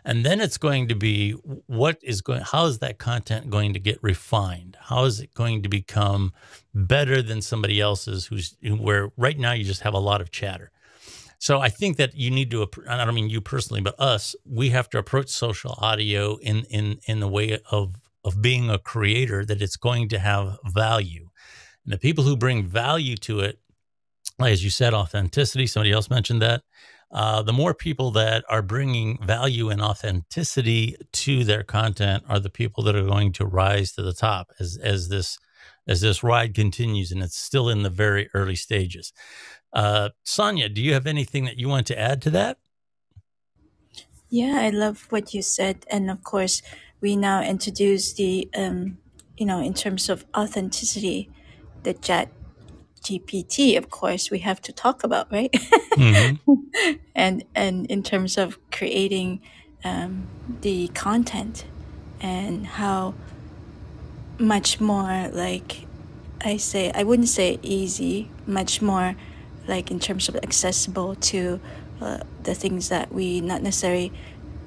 And then it's going to be how is that content going to get refined? How is it going to become better than somebody else's where right now you just have a lot of chatter. So I think that you need to, I don't mean you personally, but us, we have to approach social audio in the way of being a creator, that it's going to have value. And the people who bring value to it, as you said, authenticity, somebody else mentioned that. The more people that are bringing value and authenticity to their content are the people that are going to rise to the top as this ride continues, and it's still in the very early stages. Sonia, do you have anything that you want to add to that? Yeah, I love what you said. And of course, we now introduce the, in terms of authenticity, the chat GPT, of course, we have to talk about, right? Mm-hmm. and in terms of creating the content, and how much more, like I wouldn't say easy, much more like in terms of accessible to the things that we not necessarily,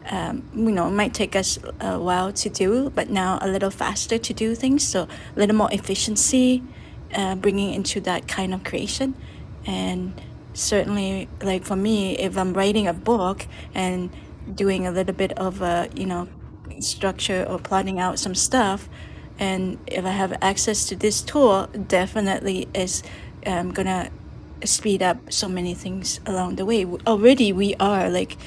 it might take us a while to do, but now a little faster to do things. So a little more efficiency, bringing into that kind of creation. And certainly, like for me, if I'm writing a book and doing a little bit of structure or plotting out some stuff, and if I have access to this tool, definitely is gonna speed up so many things along the way. Already we are like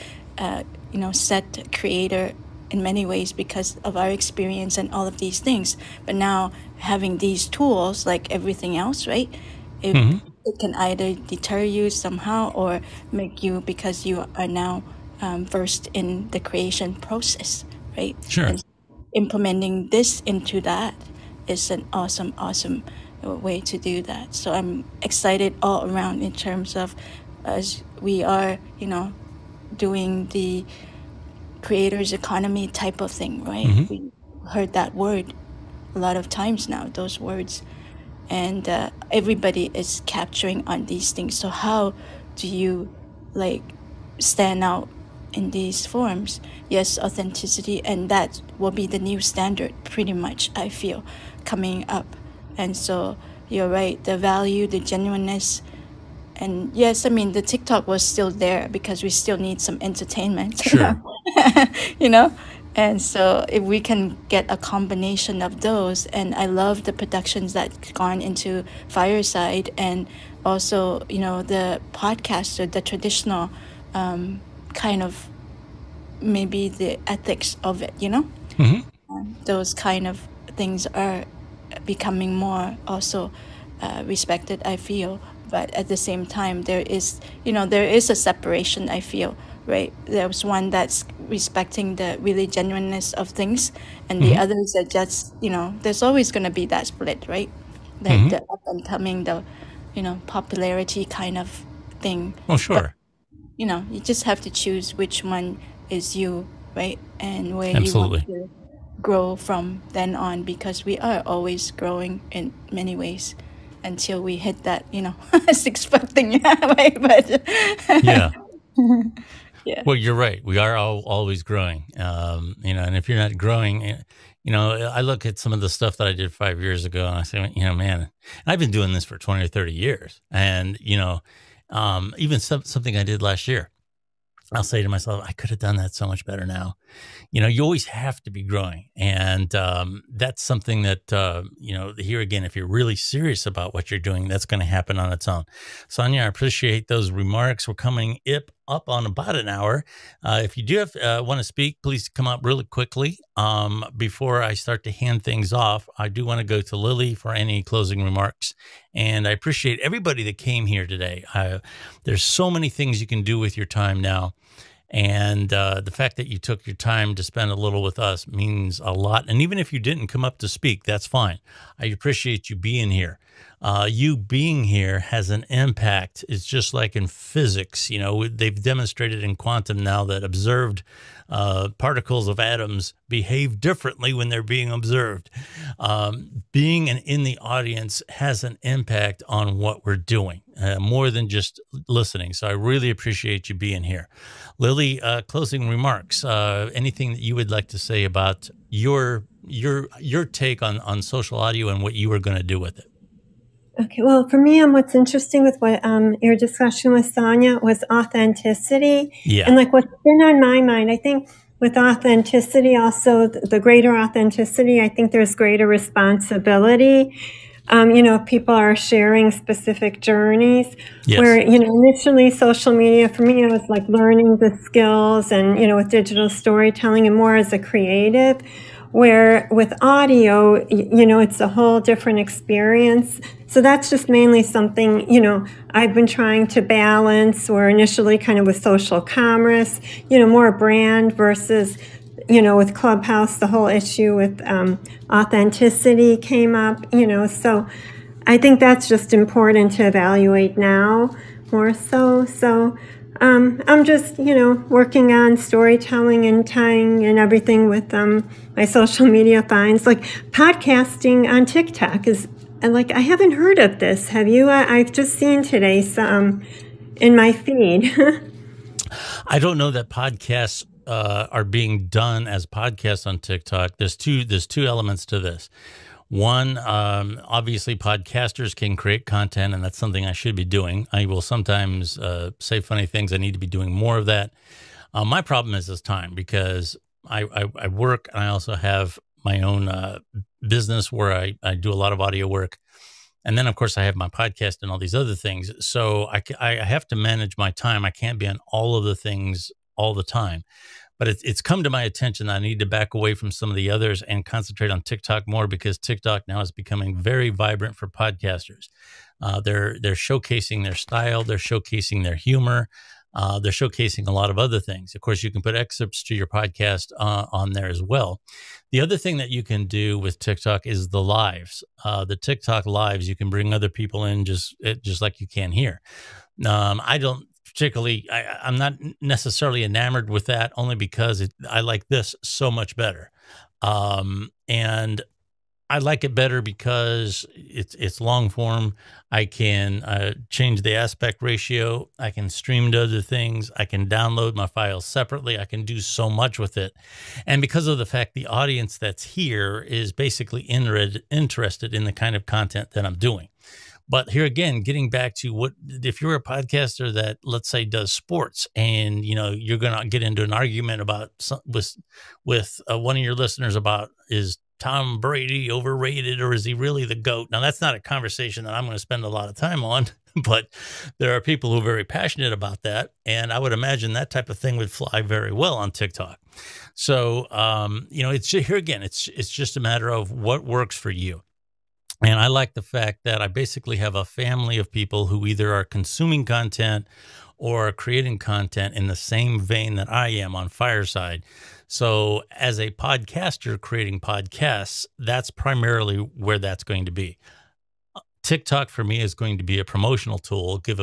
set creator in many ways because of our experience and all of these things. But now having these tools, like everything else, right? It can either deter you somehow or make you, because you are now versed in the creation process, right? Sure. And implementing this into that is an awesome way to do that. So I'm excited all around in terms of, as we are, doing the creators economy type of thing, right? Mm-hmm. We heard that word a lot of times now, those words, and everybody is capturing on these things. So how do you stand out in these forms? Yes, authenticity, and that will be the new standard pretty much, I feel, coming up. And so you're right, the value, the genuineness, And yes, I mean, the TikTok was still there because we still need some entertainment, Sure. you know? And so if we can get a combination of those, and I love the productions that gone into Fireside, and also, the podcaster, the traditional kind of maybe the ethics of it, Hmm. those kind of things are becoming more also respected, I feel. But at the same time, there is a separation, I feel, right? There's one that's respecting the really genuineness of things, and the Hmm. others are just, there's always going to be that split, right? Like Hmm. the up and coming, the, popularity kind of thing. Well, But, sure. you just have to choose which one is you, right? And where you want Absolutely. to grow from then on, because we are always growing in many ways until we hit that 6 foot thing. Right? But Yeah. yeah. Well, you're right. We are always growing. And if you're not growing, I look at some of the stuff that I did 5 years ago and I say, man, I've been doing this for 20 or 30 years. And, even something I did last year, I'll say to myself, I could have done that so much better now. You always have to be growing. And that's something that, here again, if you're really serious about what you're doing, that's going to happen on its own. Sonia, I appreciate those remarks. We're coming up on about an hour. If you do want to speak, please come up really quickly. Before I start to hand things off, I do want to go to Lily for any closing remarks. And I appreciate everybody that came here today. There's so many things you can do with your time now. And the fact that you took your time to spend a little with us means a lot. And even if you didn't come up to speak, that's fine. I appreciate you being here. You being here has an impact. It's just like in physics. They've demonstrated in quantum now that observed particles of atoms behave differently when they're being observed. Being in the audience has an impact on what we're doing, more than just listening. So I really appreciate you being here. Lily, closing remarks. Anything that you would like to say about your take on social audio and what you were going to do with it? Okay, well, for me, what's interesting with what your discussion with Sonia was authenticity. Yeah. And like what's been on my mind, I think with authenticity, also the greater authenticity, I think there's greater responsibility. People are sharing specific journeys. Yes. Where, initially social media for me, it was like learning the skills and, with digital storytelling and more as a creative. Where with audio, it's a whole different experience. So that's just mainly something, I've been trying to balance, or initially kind of with social commerce, more brand versus, with Clubhouse, the whole issue with authenticity came up, so I think that's just important to evaluate now more so. So I'm just, working on storytelling and tying and everything with my social media finds. Like podcasting on TikTok is, like, I haven't heard of this. Have you? I've just seen today some in my feed. I don't know that podcasts are being done as podcasts on TikTok. There's two elements to this. One, obviously, podcasters can create content, and that's something I should be doing. I will sometimes say funny things. I need to be doing more of that. My problem is this time, because I work, and I also have my own business where I do a lot of audio work. And then, of course, I have my podcast and all these other things. So I have to manage my time. I can't be on all of the things all the time. But it's come to my attention that I need to back away from some of the others and concentrate on TikTok more, because TikTok now is becoming very vibrant for podcasters. They're showcasing their style. They're showcasing their humor. They're showcasing a lot of other things. Of course, you can put excerpts to your podcast on there as well. The other thing that you can do with TikTok is the lives. The TikTok lives, you can bring other people in just like you can here. I don't particularly, I'm not necessarily enamored with that, only because I like this so much better. And I like it better because it's long form. I can change the aspect ratio. I can stream to other things. I can download my files separately. I can do so much with it. And because of the fact the audience that's here is basically interested in the kind of content that I'm doing. But here again, getting back to what, if you're a podcaster that, let's say, does sports, and you're going to get into an argument about with one of your listeners about, is Tom Brady overrated or is he really the GOAT? Now, that's not a conversation that I'm going to spend a lot of time on, but there are people who are very passionate about that. And I would imagine that type of thing would fly very well on TikTok. So, it's here again, it's just a matter of what works for you. And I like the fact that I basically have a family of people who either are consuming content or creating content in the same vein that I am on Fireside. So as a podcaster creating podcasts, that's primarily where that's going to be. TikTok for me is going to be a promotional tool, give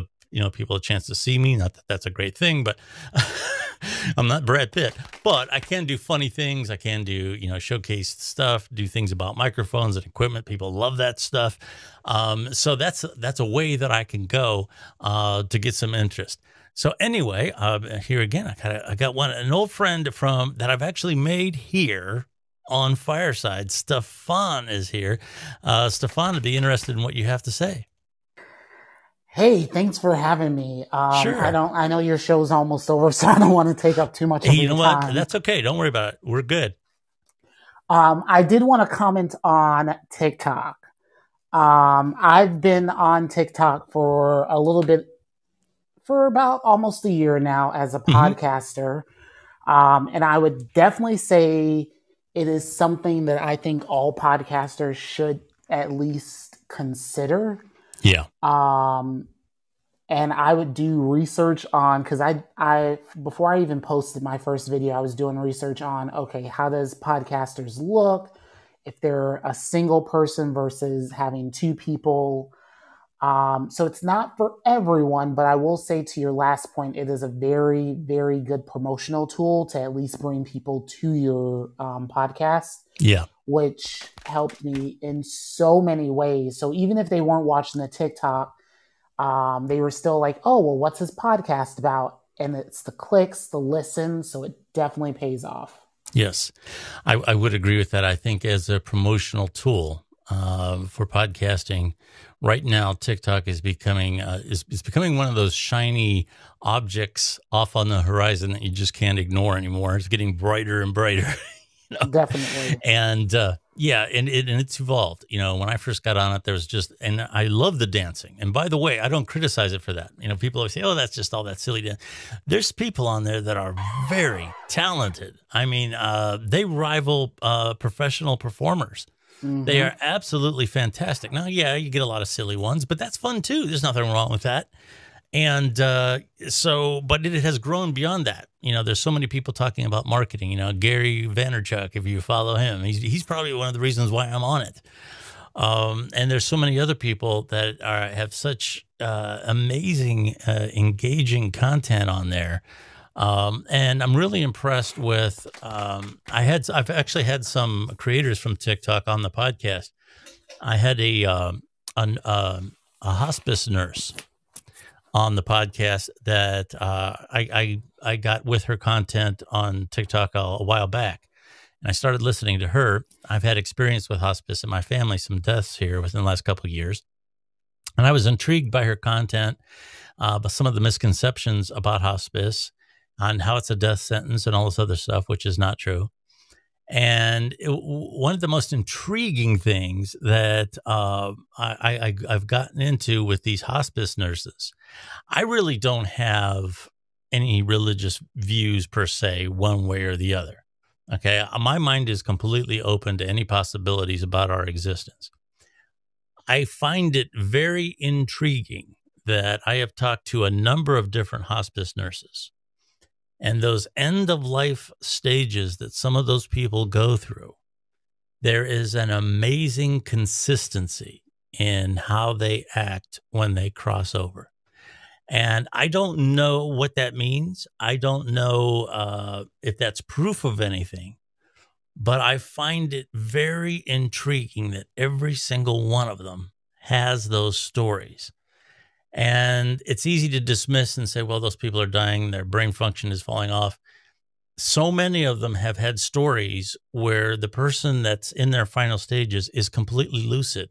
people a chance to see me. Not that that's a great thing, but I'm not Brad Pitt, but I can do funny things. I can do, showcase stuff, do things about microphones and equipment. People love that stuff. So that's a way that I can go to get some interest. So anyway, here again, I got an old friend that I've actually made here on Fireside. Stefan is here. Stefan, I'd be interested in what you have to say. Hey, thanks for having me. Sure. I know your show's almost over, so I don't want to take up too much of your time. What? That's okay. Don't worry about it. We're good. I did want to comment on TikTok. I've been on TikTok for about almost a year now as a podcaster. And I would definitely say it is something that I think all podcasters should at least consider. Yeah. And I would do research on, because I before I even posted my first video, I was doing research on, okay, how does podcasters look if they're a single person versus having two people. So it's not for everyone, but I will say, to your last point, it is a very, very good promotional tool to at least bring people to your podcast. Yeah. Which helped me in so many ways. So even if they weren't watching the TikTok, they were still like, oh, well, what's his podcast about? And it's the clicks, the listens. So it definitely pays off. Yes, I would agree with that. I think as a promotional tool for podcasting, right now, TikTok is becoming one of those shiny objects off on the horizon that you just can't ignore anymore. It's getting brighter and brighter. Definitely. And and it's evolved. When I first got on it, there was and I love the dancing. And by the way, I don't criticize it for that. People always say, oh, that's just all that silly dance. There's people on there that are very talented. I mean, they rival professional performers. Mm-hmm. They are absolutely fantastic. Now, yeah, you get a lot of silly ones, but that's fun too. There's nothing wrong with that. And but it has grown beyond that. There's so many people talking about marketing. Gary Vaynerchuk, if you follow him, he's probably one of the reasons why I'm on it. And there's so many other people that have such amazing, engaging content on there. And I'm really impressed with. I've actually had some creators from TikTok on the podcast. I had a hospice nurse on the podcast that I got with her content on TikTok a while back. And I started listening to her. I've had experience with hospice in my family, some deaths here within the last couple of years. And I was intrigued by her content, but some of the misconceptions about hospice, on how it's a death sentence and all this other stuff, which is not true. And one of the most intriguing things that I've gotten into with these hospice nurses, I really don't have any religious views per se, one way or the other. Okay, my mind is completely open to any possibilities about our existence. I find it very intriguing that I have talked to a number of different hospice nurses. And those end-of-life stages that some of those people go through, there is an amazing consistency in how they act when they cross over. And I don't know what that means. I don't know if that's proof of anything. But I find it very intriguing that every single one of them has those stories. And it's easy to dismiss and say, well, those people are dying, their brain function is falling off. So many of them have had stories where the person that's in their final stages is completely lucid.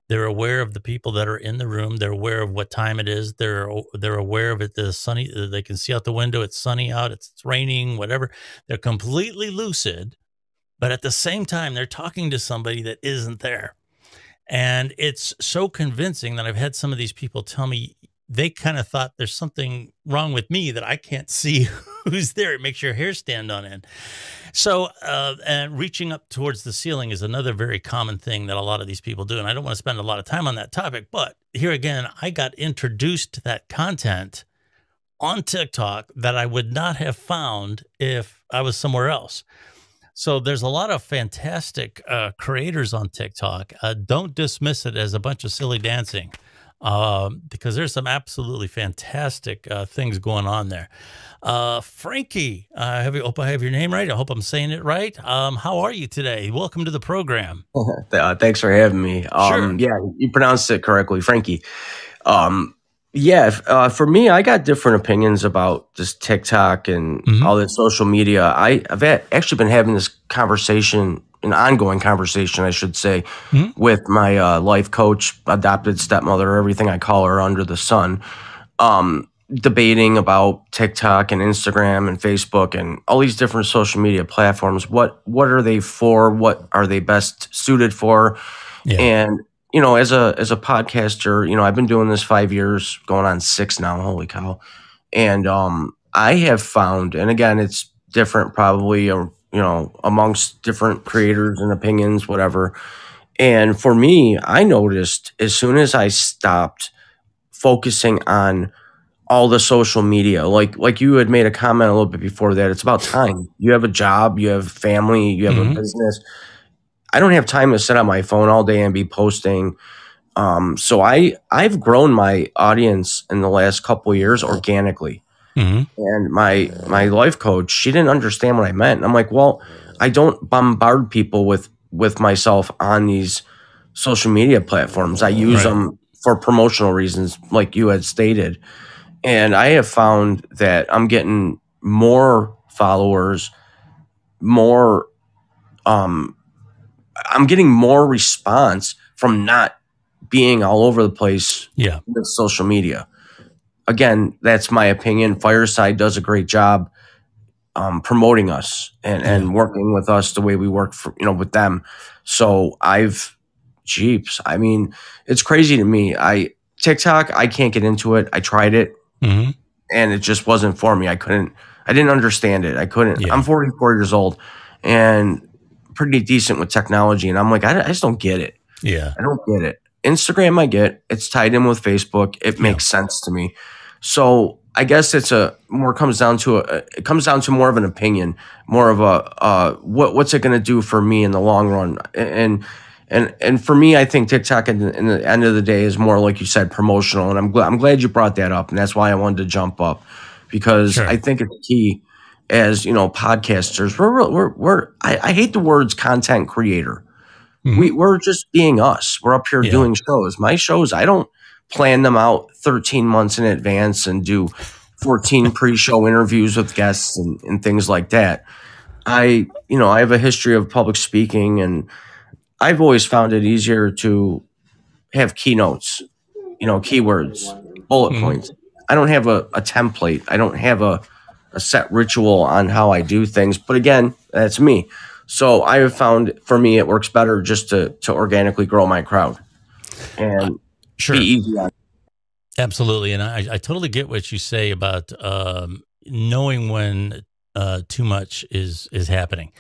They're aware of the people that are in the room. They're aware of what time it is. They're aware of it. The sunny. They can see out the window. It's sunny out. It's raining. Whatever. They're completely lucid, but at the same time, they're talking to somebody that isn't there. And it's so convincing that I've had some of these people tell me they kind of thought there's something wrong with me that I can't see who's there. It makes your hair stand on end. So, and reaching up towards the ceiling is another very common thing that a lot of these people do. And I don't want to spend a lot of time on that topic, but here again, I got introduced to that content on TikTok that I would not have found if I was somewhere else. So there's a lot of fantastic creators on TikTok. Don't dismiss it as a bunch of silly dancing, because there's some absolutely fantastic things going on there. Frankie, hope I have your name right. I hope I'm saying it right. How are you today? Welcome to the program. Thanks for having me. Sure. Yeah, you pronounced it correctly, Frankie. For me, I got different opinions about this TikTok and all this social media. I've actually been having this conversation, an ongoing conversation, I should say, with my life coach, adopted stepmother, everything I call her under the sun, debating about TikTok and Instagram and Facebook and all these different social media platforms. What are they for? What are they best suited for? Yeah. And as a podcaster, I've been doing this 5 years, going on 6 now. Holy cow! And I have found, and again, it's different, probably, amongst different creators and opinions, whatever. And for me, I noticed as soon as I stopped focusing on all the social media, like you had made a comment a little bit before that, it's about time. You have a job, you have family, you have a business. I don't have time to sit on my phone all day and be posting. So I've grown my audience in the last couple of years organically. And my life coach, she didn't understand what I meant. And I'm like, well, I don't bombard people with myself on these social media platforms. I use them for promotional reasons, like you had stated. And I have found that I'm getting more followers, I'm getting more response from not being all over the place with social media. Again, that's my opinion. Fireside does a great job promoting us and working with us the way we work with them. So I mean, it's crazy to me. TikTok, I can't get into it. I tried it and it just wasn't for me. I didn't understand it. I couldn't. I'm 44 years old and pretty decent with technology. And I'm like, I just don't get it. Yeah. I don't get it. Instagram, I get. It's tied in with Facebook. It makes sense to me. So I guess it comes down to more of an opinion, more of a what's it going to do for me in the long run, and for me, I think TikTok in the end of the day is more, like you said, promotional. And I'm glad you brought that up, and that's why I wanted to jump up, because I think it's key. As podcasters, I hate the words content creator. We're just being us. We're up here doing shows. My shows, I don't plan them out 13 months in advance and do 14 pre-show interviews with guests and things like that. I have a history of public speaking, and I've always found it easier to have keynotes, keywords, bullet points. I don't have a template. I don't have a set ritual on how I do things. But again, that's me. So I have found, for me, it works better just to organically grow my crowd and be easy on. Absolutely. And I totally get what you say about knowing when too much is happening.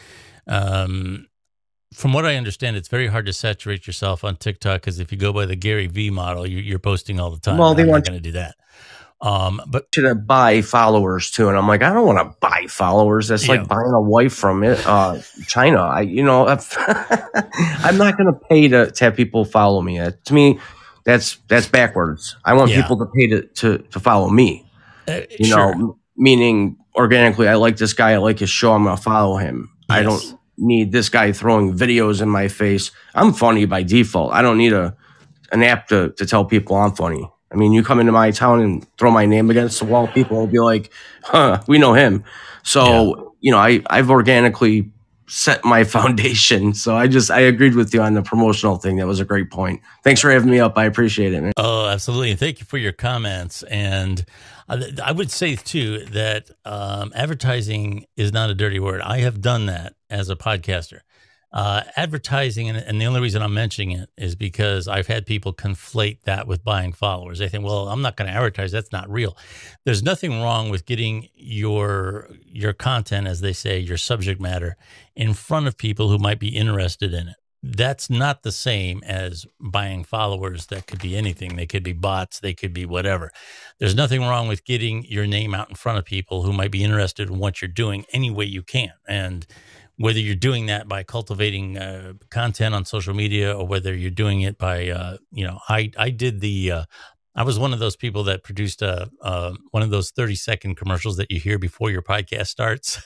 From what I understand, it's very hard to saturate yourself on TikTok, because if you go by the Gary V model, you're posting all the time. Well, they I'm want not going to do that. But to buy followers too, and I'm like, I don't want to buy followers. That's like buying a wife from China. I'm not going to pay to have people follow me. To me, that's backwards. I want people to pay to follow me. Meaning organically. I like this guy. I like his show. I'm going to follow him. Yes. I don't need this guy throwing videos in my face. I'm funny by default. I don't need an app to tell people I'm funny. I mean, you come into my town and throw my name against the wall, people will be like, huh, we know him. So, I've organically set my foundation. So I agreed with you on the promotional thing. That was a great point. Thanks for having me up. I appreciate it, man. Oh, absolutely. And thank you for your comments. And I would say too that advertising is not a dirty word. I have done that as a podcaster. Advertising, and the only reason I'm mentioning it is because I've had people conflate that with buying followers. They think, well, I'm not going to advertise. That's not real. There's nothing wrong with getting your content, as they say, your subject matter, in front of people who might be interested in it. That's not the same as buying followers. That could be anything. They could be bots. They could be whatever. There's nothing wrong with getting your name out in front of people who might be interested in what you're doing any way you can. And whether you're doing that by cultivating content on social media, or whether you're doing it by, I was one of those people that produced one of those 30-second commercials that you hear before your podcast starts.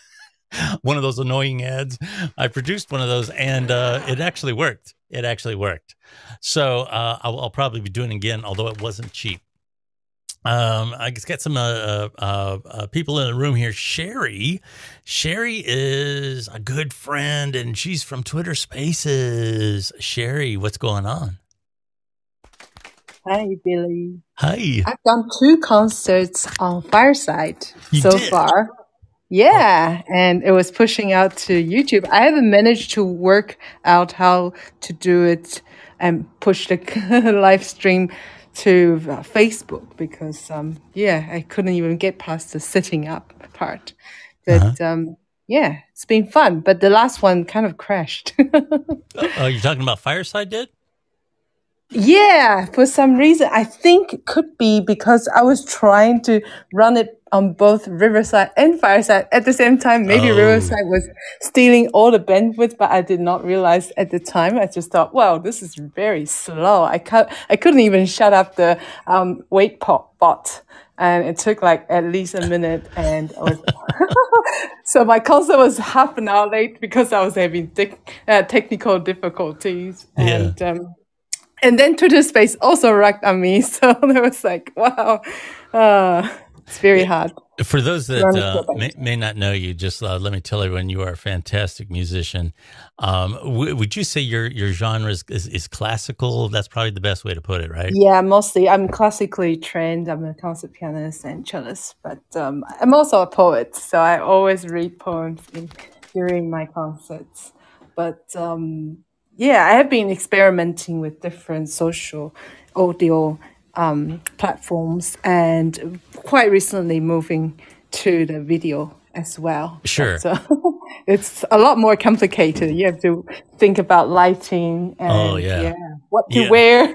One of those annoying ads. I produced one of those, and it actually worked. It actually worked. So I'll probably be doing it again, although it wasn't cheap. I just got some people in the room here. Sherry is a good friend, and she's from Twitter Spaces. Sherry, what's going on? Hi, Billy. Hi. I've done 2 concerts on Fireside You so did? far. Yeah, and it was pushing out to YouTube. I haven't managed to work out how to do it and push the live stream to Facebook because, I couldn't even get past the sitting up part. But, yeah, it's been fun. But the last one kind of crashed. Oh, you're talking about Fireside did? Yeah, for some reason, I think it could be because I was trying to run it on both Riverside and Fireside at the same time. Maybe Riverside was stealing all the bandwidth, but I did not realize at the time. I just thought, wow, this is very slow. I couldn't even shut up the wait bot. And it took like at least a minute, and I was so my concert was half an hour late because I was having technical difficulties. And then Twitter Space also rocked on me. So it was like, wow, it's very hard. For those that may not know you, just let me tell everyone you are a fantastic musician. Would you say your genre is classical? That's probably the best way to put it, right? Yeah, mostly. I'm classically trained. I'm a concert pianist and cellist, but I'm also a poet. So I always read poems during my concerts. But I have been experimenting with different social audio platforms, and quite recently moving to the video as well. Sure. But, it's a lot more complicated. You have to think about lighting and what to wear,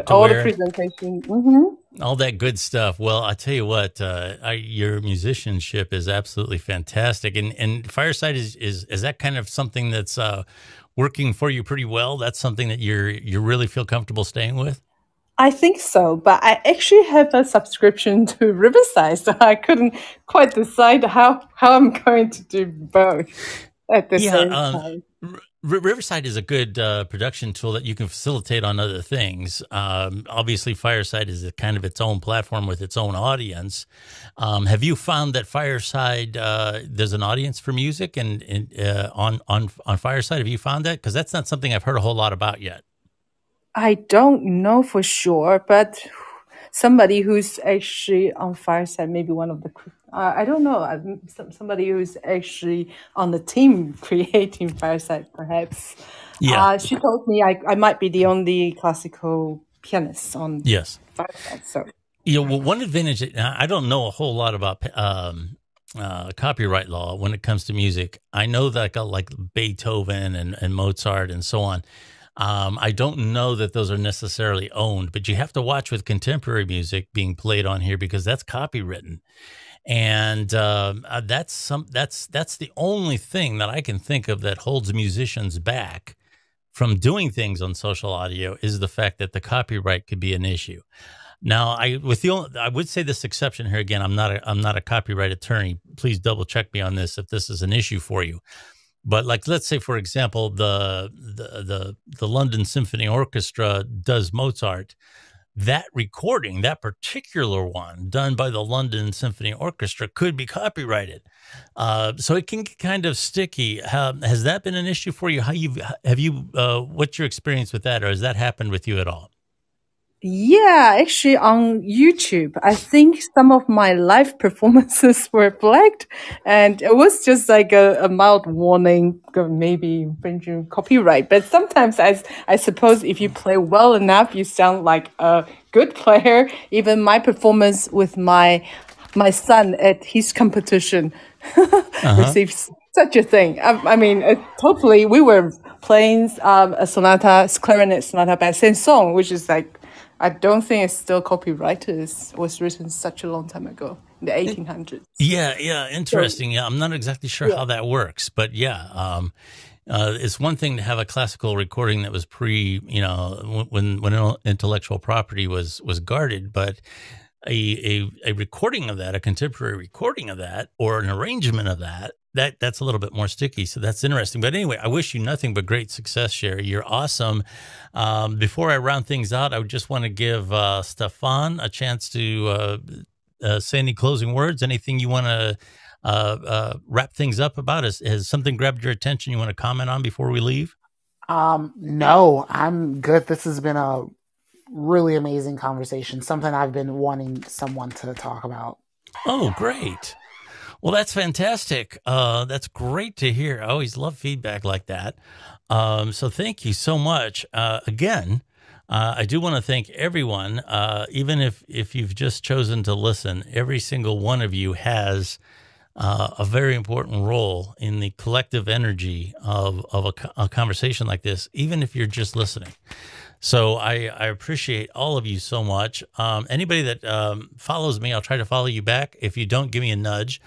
all the presentation. All that good stuff. Well, I tell you what, your musicianship is absolutely fantastic. And Fireside is that kind of something that's working for you pretty well? That's something that you really feel comfortable staying with? I think so, but I actually have a subscription to Riverside, so I couldn't quite decide how I'm going to do both at the same time. Riverside is a good production tool that you can facilitate on other things. Obviously, Fireside is kind of its own platform with its own audience. Have you found that Fireside there's an audience for music and on Fireside? Have you found that? Because that's not something I've heard a whole lot about yet. I don't know for sure, but somebody who's actually on Fireside, maybe one of the, I don't know, somebody who's actually on the team creating Fireside, perhaps. Yeah. She told me I might be the only classical pianist on Fireside. So. Well, one advantage, I don't know a whole lot about copyright law when it comes to music. I know that like Beethoven and Mozart and so on. I don't know that those are necessarily owned, but you have to watch with contemporary music being played on here because that's copywritten, and that's the only thing that I can think of that holds musicians back from doing things on social audio is the fact that the copyright could be an issue. Now, I would say this exception here again. I'm not a copyright attorney. Please double check me on this if this is an issue for you. But like, let's say, for example, the London Symphony Orchestra does Mozart. that recording, that particular one done by the London Symphony Orchestra, could be copyrighted. So it can get kind of sticky. Has that been an issue for you? What's your experience with that, or has that happened with you at all? Yeah, actually on YouTube, I think some of my live performances were flagged, and it was just like a mild warning, maybe infringing copyright. But sometimes I suppose if you play well enough, you sound like a good player. Even my performance with my son at his competition received such a thing. I mean, totally, we were playing a clarinet sonata by Saint-Saëns, which is like, I don't think it's still copyrighted. It was written such a long time ago, in the 1800s. Yeah, interesting. Yeah, I'm not exactly sure how that works, but yeah, it's one thing to have a classical recording that was when intellectual property was guarded, but a recording of that, a contemporary recording of that, or an arrangement of that's a little bit more sticky. So that's interesting. But anyway, I wish you nothing but great success, Sherry. You're awesome. Before I round things out, I would just want to give Stefan a chance to say any closing words, anything you want to wrap things up about. Has something grabbed your attention you want to comment on before we leave? No, I'm good. This has been a really amazing conversation, something I've been wanting someone to talk about. Oh, great. Well, that's fantastic. That's great to hear. I always love feedback like that. So thank you so much. Again, I do want to thank everyone, even if you've just chosen to listen. Every single one of you has a very important role in the collective energy of a conversation like this, even if you're just listening. So I appreciate all of you so much. Anybody that follows me, I'll try to follow you back. If you don't, give me a nudge.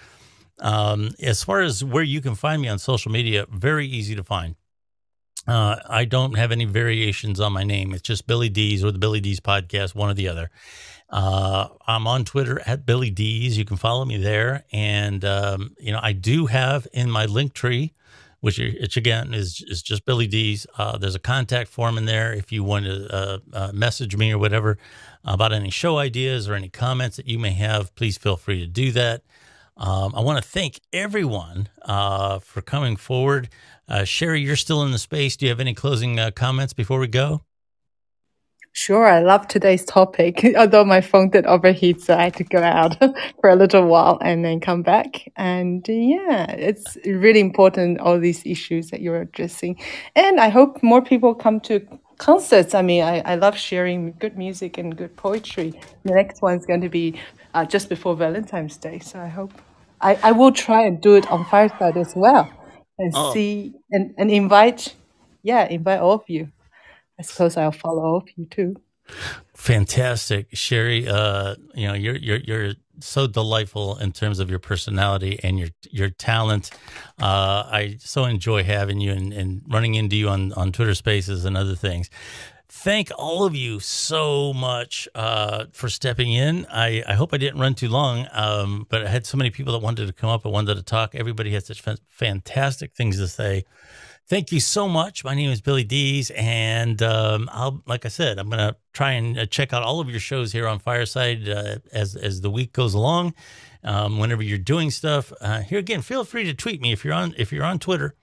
As far as where you can find me on social media, very easy to find. I don't have any variations on my name. It's just Billy Dees or the Billy Dees Podcast, one or the other. I'm on Twitter at Billy Dees. You can follow me there. And, I do have in my link tree, which again is just Billy Dees. There's a contact form in there if you want to message me or whatever about any show ideas or any comments that you may have. Please feel free to do that. I want to thank everyone for coming forward. Sherry, you're still in the space. Do you have any closing comments before we go? Sure, I love today's topic, although my phone did overheat, so I had to go out for a little while and then come back. And yeah, it's really important, all these issues that you're addressing. And I hope more people come to concerts. I mean, I love sharing good music and good poetry. The next one's going to be just before Valentine's Day. So I hope I will try and do it on Fireside as well and see and invite all of you. I suppose I'll follow all of you too. Fantastic, Sherry. You're so delightful in terms of your personality and your talent. I so enjoy having you and running into you on Twitter Spaces and other things. Thank all of you so much for stepping in. I hope I didn't run too long, but I had so many people that wanted to come up and wanted to talk. Everybody had such fantastic things to say. Thank you so much. My name is Billy Dees, and like I said, I'm going to try and check out all of your shows here on Fireside as the week goes along. Whenever you're doing stuff here, again, feel free to tweet me if you're on Twitter.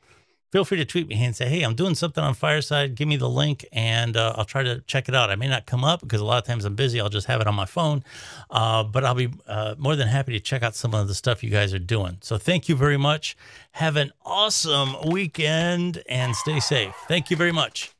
Feel free to tweet me and say, hey, I'm doing something on Fireside. Give me the link, and I'll try to check it out. I may not come up because a lot of times I'm busy. I'll just have it on my phone. But I'll be more than happy to check out some of the stuff you guys are doing. So thank you very much. Have an awesome weekend and stay safe. Thank you very much.